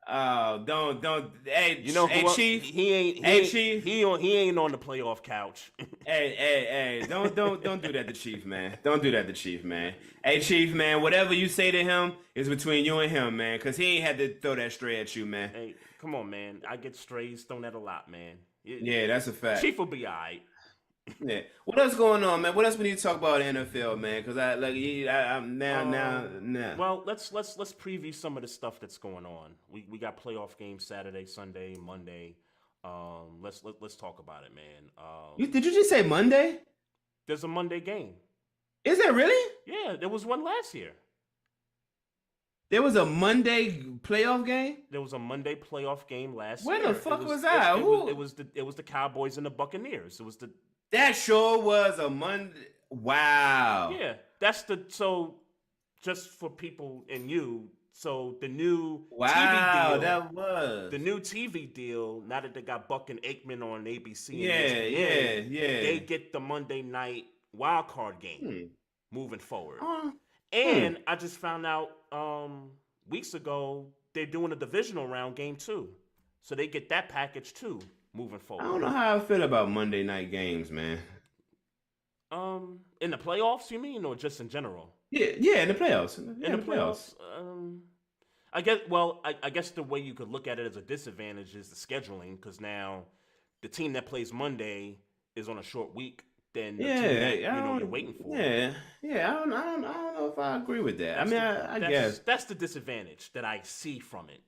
Don't. Hey, you know who Chief. Chief. He ain't on the playoff couch. hey. Don't do that to Chief, man. Don't do that to Chief, man. Hey, Chief, man. Whatever you say to him is between you and him, man. Cause he ain't had to throw that stray at you, man. Hey, come on, man. I get strays thrown at a lot, man. Yeah, that's a fact. Chief will be alright. Yeah. What else going on, man? What else we need to talk about in the NFL, man? Because I'm now. Well, let's preview some of the stuff that's going on. We got playoff games Saturday, Sunday, Monday. Let's talk about it, man. Did you just say Monday? There's a Monday game. Is there really? Yeah, there was one last year. There was a Monday playoff game? There was a Monday playoff game last year. Where the fuck was that? It was the Cowboys and the Buccaneers. That sure was a Monday. Wow. Yeah, just for people and you. So the new TV deal. That was the new TV deal. Now that they got Buck and Aikman on ABC. Yeah. They get the Monday night wild card game moving forward. And I just found out weeks ago they're doing a divisional round game too, so they get that package too moving forward. I don't know how I feel about Monday night games, man. In the playoffs, you mean, or just in general? Yeah, in the playoffs. In the playoffs. I guess the way you could look at it as a disadvantage is the scheduling, because now the team that plays Monday is on a short week. Then the team that you're waiting for. Yeah. I don't know if I agree with that. I guess that's the disadvantage that I see from it.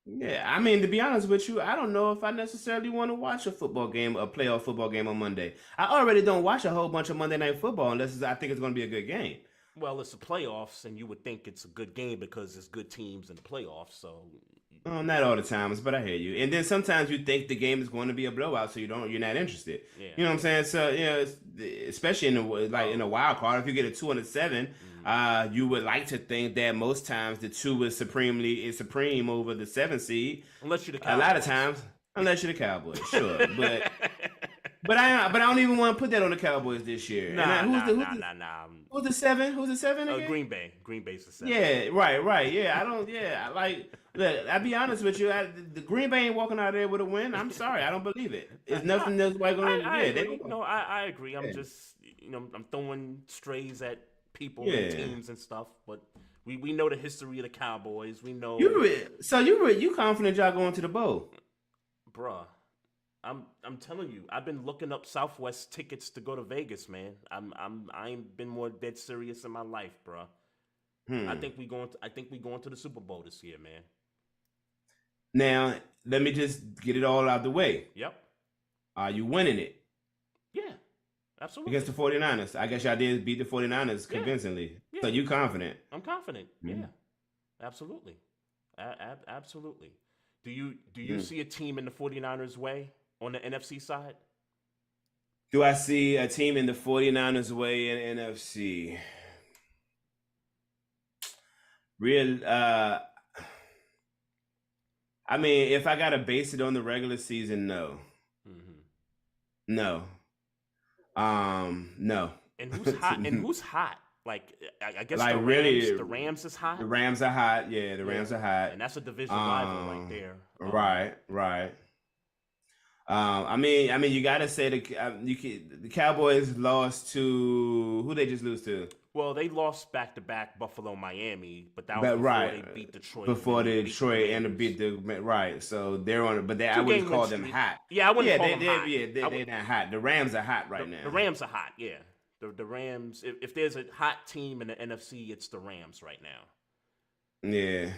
Yeah, I mean, to be honest with you, I don't know if I necessarily want to watch a playoff football game on Monday. I already don't watch a whole bunch of Monday Night Football unless I think it's going to be a good game. Well, it's the playoffs, and you would think it's a good game because there's good teams in the playoffs. So, not all the times, but I hear you. And then sometimes you think the game is going to be a blowout, so you're not interested. Yeah. You know what I'm saying? So especially in the wild card, if you get a 2 and a 7, you would like to think that most times the 2 is supreme over the 7 seed. Unless you're the Cowboys. A lot of times, unless you're the Cowboys, sure, But I don't even want to put that on the Cowboys this year. Nah. Who's the 7? Who's the 7 again? Green Bay. Green Bay's the 7. Yeah, right. Yeah, I don't. Yeah, look, I'll be honest with you. The Green Bay ain't walking out there with a win. I'm sorry, I don't believe it. It's nothing else going to. I agree. I agree. I'm just, I'm throwing strays at people and teams and stuff, but we know the history of the Cowboys. We know. You confident y'all going to the bowl, bruh? I'm telling you, I've been looking up Southwest tickets to go to Vegas, man. I ain't been more dead serious in my life, bro. I think we going to the Super Bowl this year, man. Now, let me just get it all out the way. Yep. Are you winning it? Yeah, absolutely. Against the 49ers. I guess y'all did beat the 49ers convincingly. Yeah. So you confident? I'm confident. Yeah. Absolutely. Absolutely. Do you see a team in the 49ers way? On the NFC side? Do I see a team in the 49ers way in NFC? I mean, if I gotta base it on the regular season, no, no, no. And who's hot? And who's hot? Like, I guess Like the Rams. really, The Rams is hot. the Rams are hot. Yeah, the Rams are hot. And that's a division rival right there. Right, right. You gotta say the Cowboys lost to who they just lose to. Well, they lost back to back Buffalo, Miami, but that was before Right they beat Detroit. before they the beat Detroit the and Rams. beat the right. So they're on it, but I wouldn't call them hot. Yeah, I wouldn't call them hot. They're not hot. The Rams are hot right now. The Rams are hot. Yeah, the Rams. If there's a hot team in the NFC, it's the Rams right now. Yeah.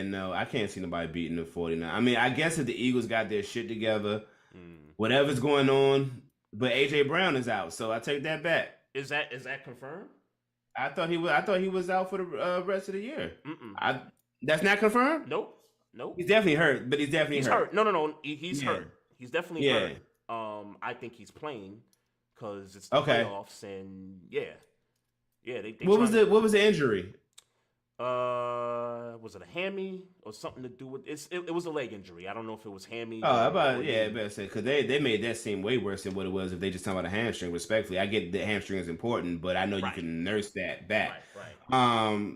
No, I can't see nobody beating the 49. I mean, I guess if the Eagles got their shit together, whatever's going on, but AJ Brown is out, so I take that back. Is that confirmed? I thought he was out for the rest of the year. That's not confirmed? Nope. He's definitely hurt, but he's definitely hurt. No. He's hurt. He's definitely hurt. I think he's playing because it's the playoffs, and they what was the injury? Was it a hammy or something to do with it was a leg injury. I don't know if it was hammy. I better say because they made that seem way worse than what it was if they just talking about a hamstring. Respectfully, I get the hamstring is important, but I know you can nurse that back. Right.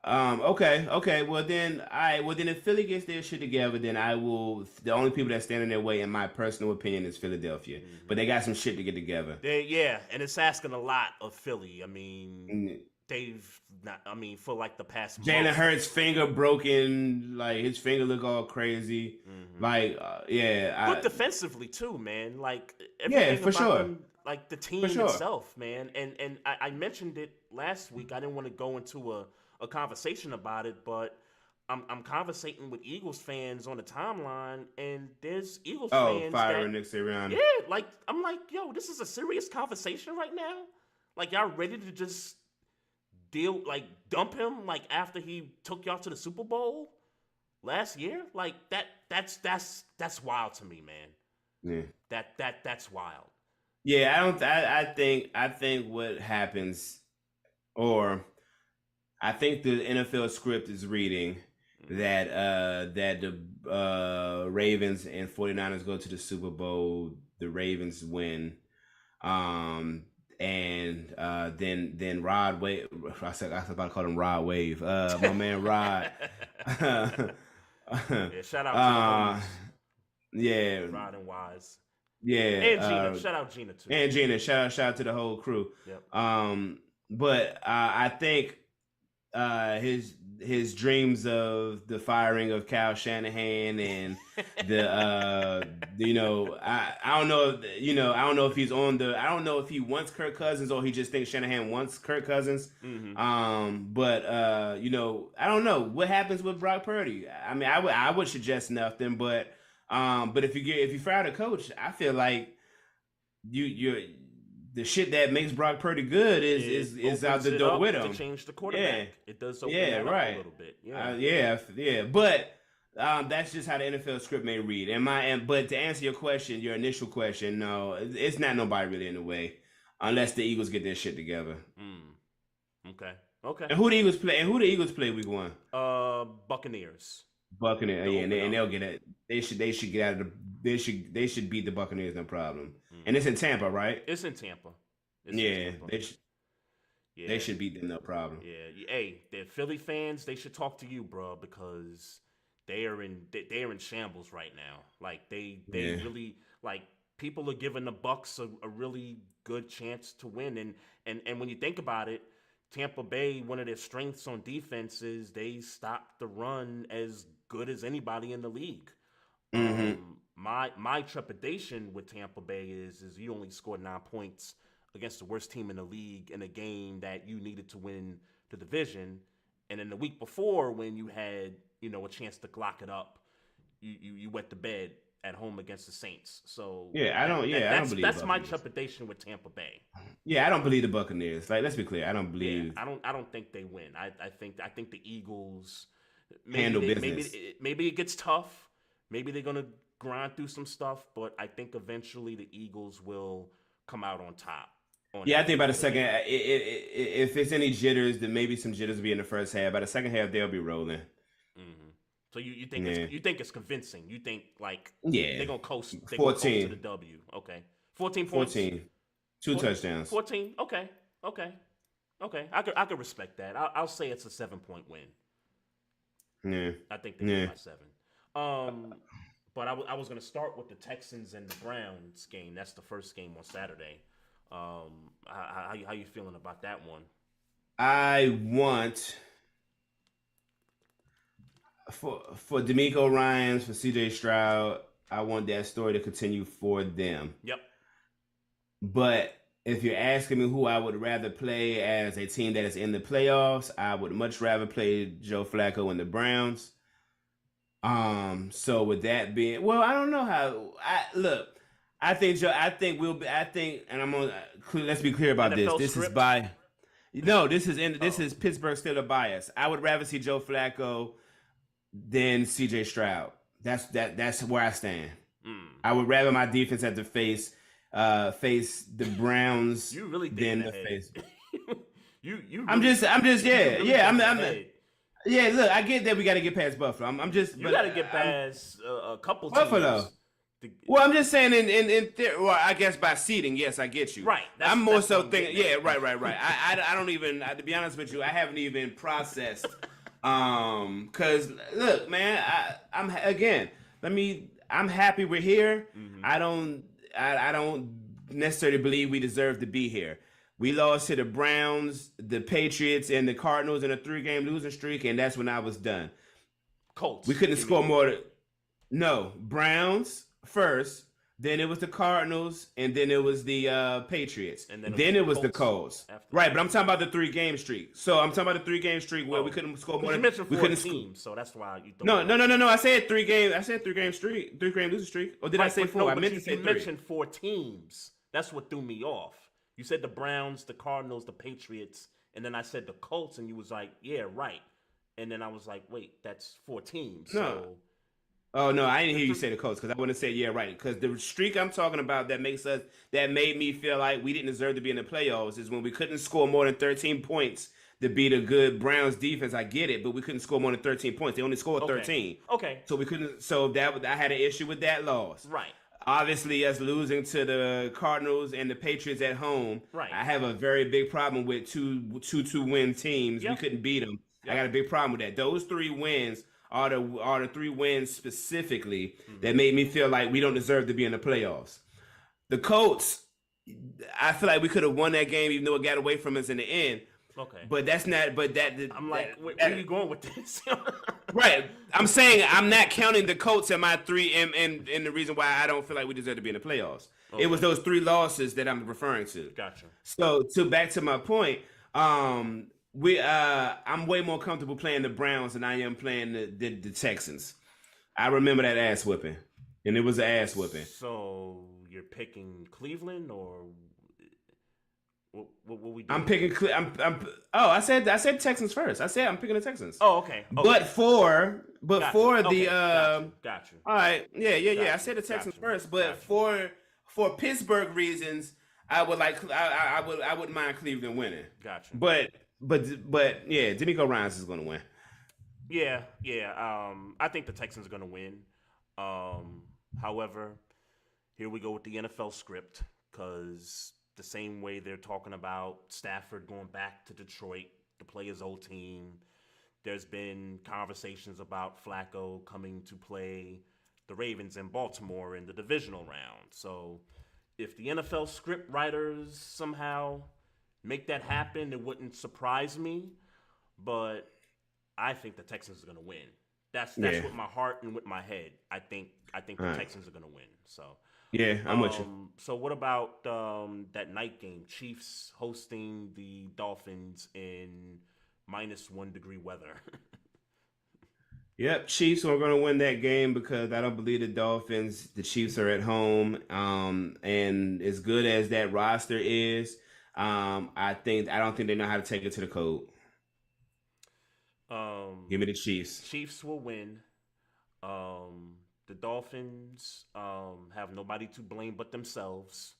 Okay. Well then if Philly gets their shit together, then I will. The only people that stand in their way, in my personal opinion, is Philadelphia. But they got some shit to get together. And it's asking a lot of Philly. I mean. For like the past Jalen month. Hurts' finger broken, like his finger look all crazy. But defensively too, man. Like for sure. Them, like the team itself, man. And I mentioned it last week. I didn't want to go into a conversation about it, but I'm conversating with Eagles fans on the timeline, and there's Eagles fans firing Nick Sirianni. Yeah, like I'm like, yo, this is a serious conversation right now. Like y'all ready to just dump him like after he took y'all to the Super Bowl last year? Like that's wild to me, man. Yeah. That's wild. Yeah, I think what happens, or I think the NFL script is reading that the Ravens and 49ers go to the Super Bowl, the Ravens win. And then Rod Wave. I was about to call him Rod Wave. My man Rod. Shout out to Rod and Wise. Yeah, and Gina. Shout out Gina too. And Gina. Shout out to the whole crew. Yep. But I think his dreams of the firing of Kyle Shanahan and I don't know if he's on the, I don't know if he wants Kirk Cousins or he just thinks Shanahan wants Kirk Cousins. But I don't know what happens with Brock Purdy. I mean, I would suggest nothing, but if you fire the coach, I feel like the shit that makes Brock Purdy good is out the door with him. To change the quarterback. Yeah. It does open that up a little bit. Yeah. But that's just how the NFL script may read. But to answer your initial question, no, it's not nobody really in the way, unless the Eagles get their shit together. Okay. And who the Eagles play week 1? Buccaneers. And they'll get it. They should get out of they should beat the Buccaneers, no problem. And it's in Tampa, right? It's in Tampa. They should beat them, no problem. Yeah. Hey, the Philly fans, they should talk to you, bro, because they are in shambles right now. Like they really, like, people are giving the Bucs a really good chance to win. And when you think about it, Tampa Bay, one of their strengths on defense is they stop the run as good as anybody in the league. My trepidation with Tampa Bay is you only scored 9 points against the worst team in the league in a game that you needed to win the division. And then the week before, when you had a chance to glock it up, you wet the bed at home against the Saints. So I don't believe that's my trepidation with Tampa Bay. Yeah, I don't believe the Buccaneers. Like, let's be clear, I don't believe. Yeah, I don't think they win. I think the Eagles handle business. Maybe it gets tough. Maybe they're gonna grind through some stuff, but I think eventually the Eagles will come out on top. I think by the second, if it's any jitters, then maybe some jitters will be in the first half. By the second half, they'll be rolling. Mm-hmm. So you think Yeah. you think it's convincing? You think like Yeah. they're gonna coast? They're gonna coast 14. to the W. Okay, 14 points. 14. Two touchdowns. 14. Okay. Okay. Okay. I could respect that. I'll say it's a 7-point win. Yeah. I think they win Yeah. by 7. But I was gonna start with the Texans and the Browns game. That's the first game on Saturday. How you feeling about that one? I want for D'Amico Ryans, for CJ Stroud, I want that story to continue for them. Yep. But if you're asking me who I would rather play as a team that is in the playoffs, I would much rather play Joe Flacco and the Browns. So with that being, well, I don't know how. I think we'll be. I think, and I'm on. Let's be clear about NFL this. This script? is by. No, this is Pittsburgh still a bias. I would rather see Joe Flacco than CJ Stroud. That's where I stand. I would rather my defense have to face the Browns You really than than the face. you. I'm just yeah. really Yeah, thinking ahead. yeah, look, I get that we got to get past Buffalo. I'm just You got to get past a couple Buffalo. teams. Well, I'm just saying in theory, well, I guess by seeding, yes, I get you. Right. I'm more that's so what I'm thinking, getting yeah, at. right. I don't even, to be honest with you, I haven't even processed, cause look, man, I'm happy we're here. Mm-hmm. I don't necessarily believe we deserve to be here. We lost to the Browns, the Patriots, and the Cardinals in a 3-game losing streak, and that's when I was done. Colts. We couldn't you score mean. more. No, Browns first, then it was the Cardinals, and then it was the Patriots, And then it was the Colts. after Right, that. but I'm talking about the 3-game streak. So I'm talking about the 3-game streak where we couldn't score more. You mentioned we 4 couldn't teams, so that's why you thought. No. I said 3-game. I said 3-game streak, 3-game losing streak. Or did I say 4? No, I but meant you, to say you 3. mentioned 4 teams. That's what threw me off. You said the Browns, the Cardinals, the Patriots, and then I said the Colts, and you was like, yeah, right. And then I was like, wait, that's 4 teams. No. So Oh no, I didn't hear you say the Colts because I wouldn't say yeah, right. Because the streak I'm talking about that made me feel like we didn't deserve to be in the playoffs is when we couldn't score more than 13 points to beat a good Browns defense. I get it, but we couldn't score more than 13 points. They only scored 13. Okay. So we couldn't. So I had an issue with that loss. Right. Obviously, us losing to the Cardinals and the Patriots at home, Right. I have a very big problem with two win teams. Yep. We couldn't beat them. Yep. I got a big problem with that. Those 3 wins are the 3 wins specifically that made me feel like we don't deserve to be in the playoffs. The Colts, I feel like we could have won that game even though it got away from us in the end. Okay. But that's not. But that I'm like, where are you going with this? right. I'm saying I'm not counting the Colts in my 3 and the reason why I don't feel like we deserve to be in the playoffs. Okay. It was those 3 losses that I'm referring to. Gotcha. So back to my point, I'm way more comfortable playing the Browns than I am playing the Texans. I remember that ass whipping, and it was an ass whipping. So you're picking Cleveland or what we doing? I'm picking. I said Texans first. I said I'm picking the Texans. Oh, okay. But for Okay, the got you. all right, yeah. Gotcha, I said the Texans gotcha, first, but gotcha. for Pittsburgh reasons, I wouldn't mind Cleveland winning. Gotcha. But yeah, D'Amico Ryans is going to win. Yeah. I think the Texans are going to win. However, here we go with the NFL script because the same way they're talking about Stafford going back to Detroit to play his old team, there's been conversations about Flacco coming to play the Ravens in Baltimore in the divisional round. So if the NFL script writers somehow make that happen, it wouldn't surprise me. But I think the Texans are going to win. That's with my heart and with my head. I think the Texans are going to win. So yeah, I'm with you. So what about that night game? Chiefs hosting the Dolphins in -1 degree weather. Yep, Chiefs are going to win that game because I don't believe the Chiefs are at home. And as good as that roster is, I don't think they know how to take it to the code. Give me the Chiefs. Chiefs will win. The Dolphins have nobody to blame but themselves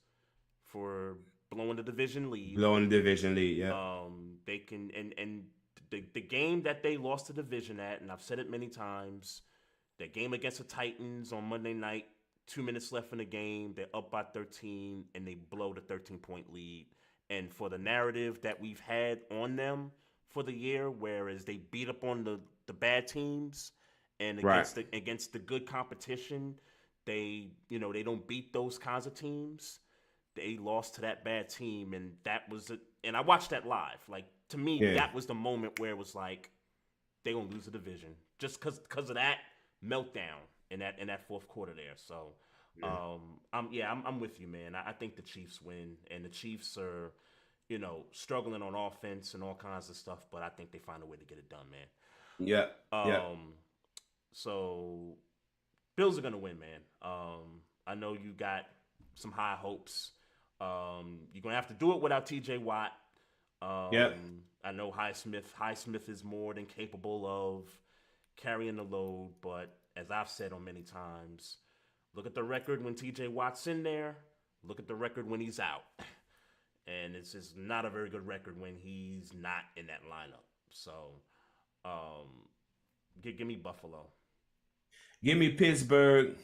for blowing the division lead. Yeah. They can and the game that they lost the division at, and I've said it many times, that game against the Titans on Monday night, 2 minutes left in the game, they're up by 13, and they blow the 13-point lead. And for the narrative that we've had on them for the year, whereas they beat up on the bad teams, and against the good competition, they don't beat those kinds of teams. They lost to that bad team, and and I watched that live. Like, to me, that was the moment where it was like, they gonna lose the division just because of that meltdown in that fourth quarter there. So, I'm with you, man. I think the Chiefs win, and the Chiefs are, struggling on offense and all kinds of stuff, but I think they find a way to get it done, man. Yeah. So, Bills are gonna win, man. I know you got some high hopes. You're gonna have to do it without T.J. Watt. I know Highsmith is more than capable of carrying the load, but as I've said on many times, look at the record when T.J. Watt's in there. Look at the record when he's out, and it's just not a very good record when he's not in that lineup. So, give me Buffalo. Give me Pittsburgh.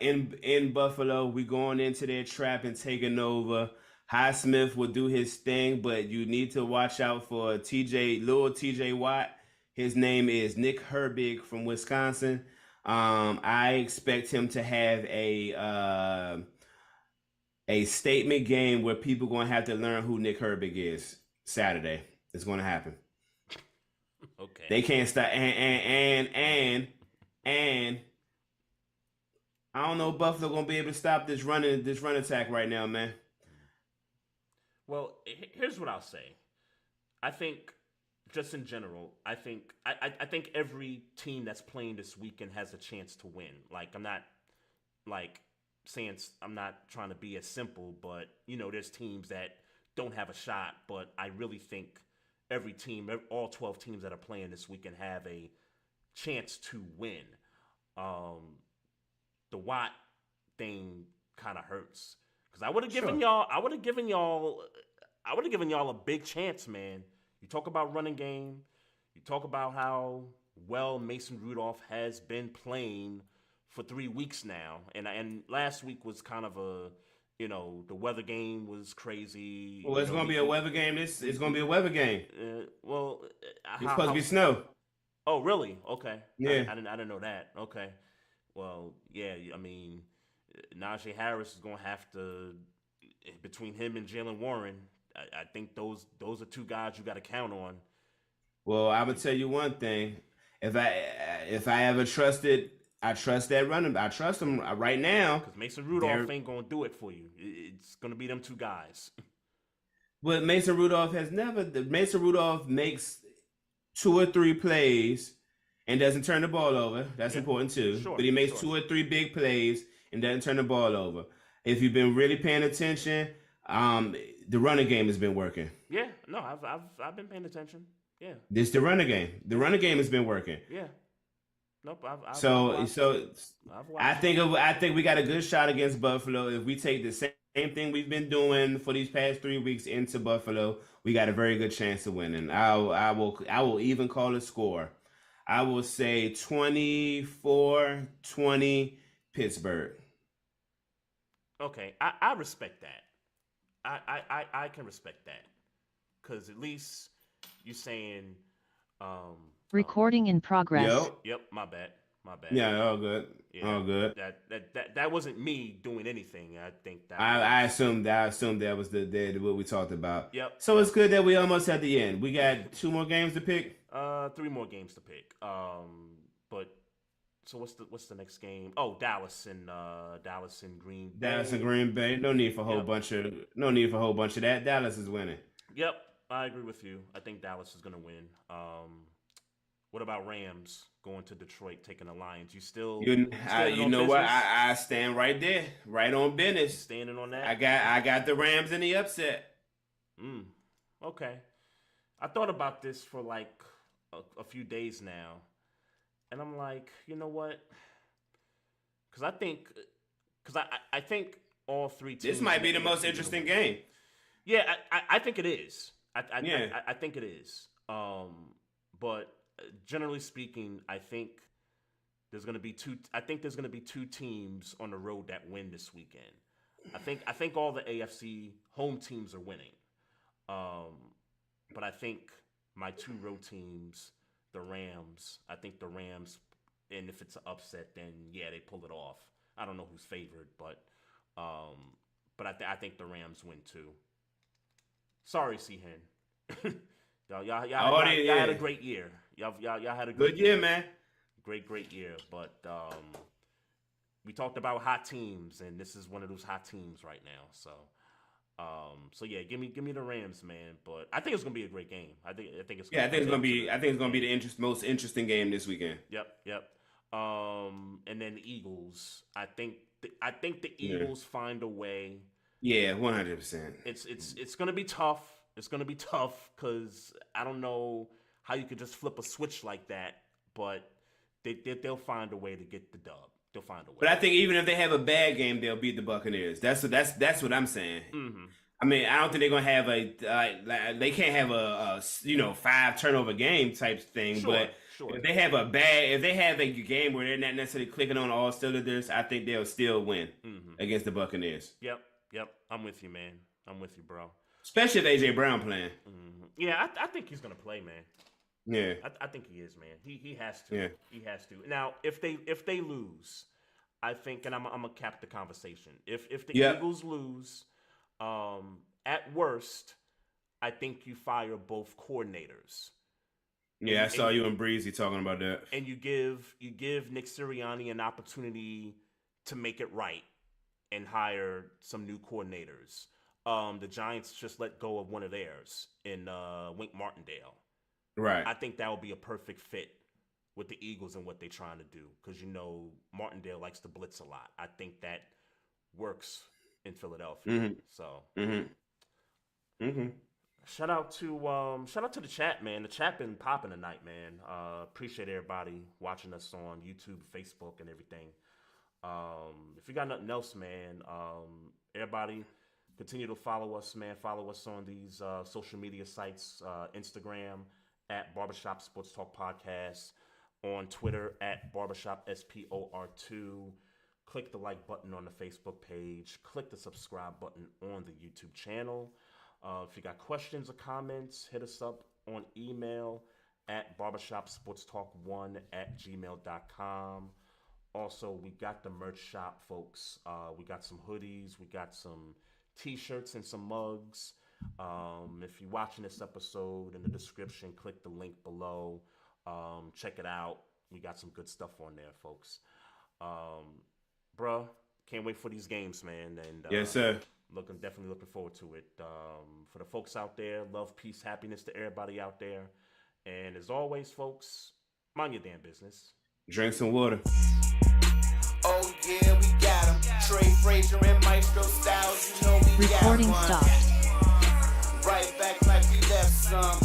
In Buffalo, we going into their trap and taking over. Highsmith will do his thing, but you need to watch out for little TJ Watt. His name is Nick Herbig from Wisconsin. I expect him to have a statement game where people going to have to learn who Nick Herbig is. Saturday, it's going to happen. Okay. They can't stop. And I don't know if Buffalo going to be able to stop this run attack right now, man. Well, here's what I'll say. I think, just in general, I think every team that's playing this weekend has a chance to win. Like, I'm not I'm not trying to be as simple, but there's teams that don't have a shot. But I really think every team, all 12 teams that are playing this weekend, have a chance to win. The Watt thing kind of hurts because I would have given y'all a big chance, man. You talk about running game, you talk about how well Mason Rudolph has been playing for 3 weeks now, and last week was kind of the weather game was crazy. Well, it's gonna be a weather game. It's gonna be a weather game. It's supposed to be snow. Oh, really? Okay. Yeah. I didn't know that. Okay. Well, yeah. I mean, Najee Harris is gonna have to, between him and Jalen Warren. I think those are two guys you got to count on. Well, I'm gonna tell you one thing. If I ever trusted, I trust that running. I trust him right now. Because Mason Rudolph ain't gonna do it for you. It's gonna be them two guys. But Mason Rudolph Mason Rudolph makes 2 or 3 plays and doesn't turn the ball over. That's important too. Sure, but he makes 2 or 3 big plays and doesn't turn the ball over. If you've been really paying attention, the running game has been working. Yeah, no, I've been paying attention. Yeah, this the running game. The running game has been working. Yeah. Nope. I think we got a good shot against Buffalo if we take the same thing we've been doing for these past 3 weeks into Buffalo. We got a very good chance of winning. I will even call a score. I will say 24-20 Pittsburgh. Okay, I respect that. I can respect that because at least you're saying. Recording in progress. Yep. My bad. Yeah, all good. Yeah, all good. That wasn't me doing anything. I think that. I assumed that was the what we talked about. Yep. So it's good that we almost at the end. We got 2 more games to pick. 3 more games to pick. But so what's the next game? Oh, Dallas and Green Bay. Dallas and Green Bay. No need for a whole bunch of that. Dallas is winning. Yep, I agree with you. I think Dallas is gonna win. What about Rams going to Detroit, taking the Lions? You know what? I stand right there, right on business. Standing on that. I got the Rams in the upset. Okay. I thought about this for like a few days now, and I'm like, you know what? Because I think all 3 teams. This might be the most interesting game. Yeah, I think it is. I think it is. But generally speaking, I think there's going to be two teams on the road that win this weekend. I think all the AFC home teams are winning. But I think my two road teams, the Rams, and if it's an upset, then yeah, they pull it off. I don't know who's favored, but I think the Rams win too. Sorry, C-Hen. y'all had a great year. Y'all had a good year, man. Great year. But we talked about hot teams, and this is one of those hot teams right now. So yeah, give me the Rams, man. But I think it's gonna be a great game. I think it's gonna be the most interesting game this weekend. Yep. And then the Eagles. I think the Eagles find a way. Yeah, 100%. It's gonna be tough. It's gonna be tough because I don't know how you could just flip a switch like that, but they'll find a way to get the dub. They'll find a way. But I think even if they have a bad game, they'll beat the Buccaneers. That's what I'm saying. Mm-hmm. I mean, I don't think they're gonna have they can't have a 5 turnover game type thing. Sure, but sure. if they have a game where they're not necessarily clicking on all cylinders, I think they'll still win against the Buccaneers. Yep. I'm with you, man. I'm with you, bro. Especially if AJ Brown playing. Mm-hmm. Yeah, I think he's gonna play, man. Yeah, I think he is, man. He has to. Yeah. He has to. Now, if they lose, I think, and I'm gonna cap the conversation. If the Eagles lose, at worst, I think you fire both coordinators. Yeah, I saw you and Breezy talking about that. And you give Nick Sirianni an opportunity to make it right and hire some new coordinators. The Giants just let go of one of theirs in Wink Martindale. Right. I think that would be a perfect fit with the Eagles and what they're trying to do because Martindale likes to blitz a lot. I think that works in Philadelphia. Mm-hmm. So, shout out to the chat, man. The chat been popping tonight, man. Appreciate everybody watching us on YouTube, Facebook, and everything. If you got nothing else, man, everybody continue to follow us, man. Follow us on these social media sites, Instagram at Barbershop Sports Talk Podcast, on Twitter at Barbershop SPOR2. Click the like button on the Facebook page. Click the subscribe button on the YouTube channel. If you got questions or comments, hit us up on email at barbershopsportstalk1@gmail.com. Also, we got the merch shop, folks. We got some hoodies. We got some T-shirts and some mugs. If you're watching this episode, in the description, click the link below. Check it out. We got some good stuff on there, folks. Bruh, can't wait for these games, man. And yes, sir. Definitely looking forward to it. For the folks out there, love, peace, happiness to everybody out there. And as always, folks, mind your damn business. Drink some water. Oh yeah, we got him. Trey, Frazier, and Maestro Styles, we Recording got one. stopped. Right back like we left some.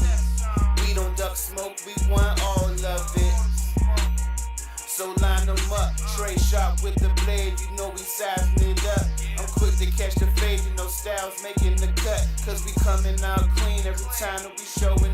We don't duck smoke, we want all of it. So line them up, Trey sharp with the blade, we sizing it up. I'm quick to catch the fade, Styles making the cut. Cause we coming out clean every time that we showing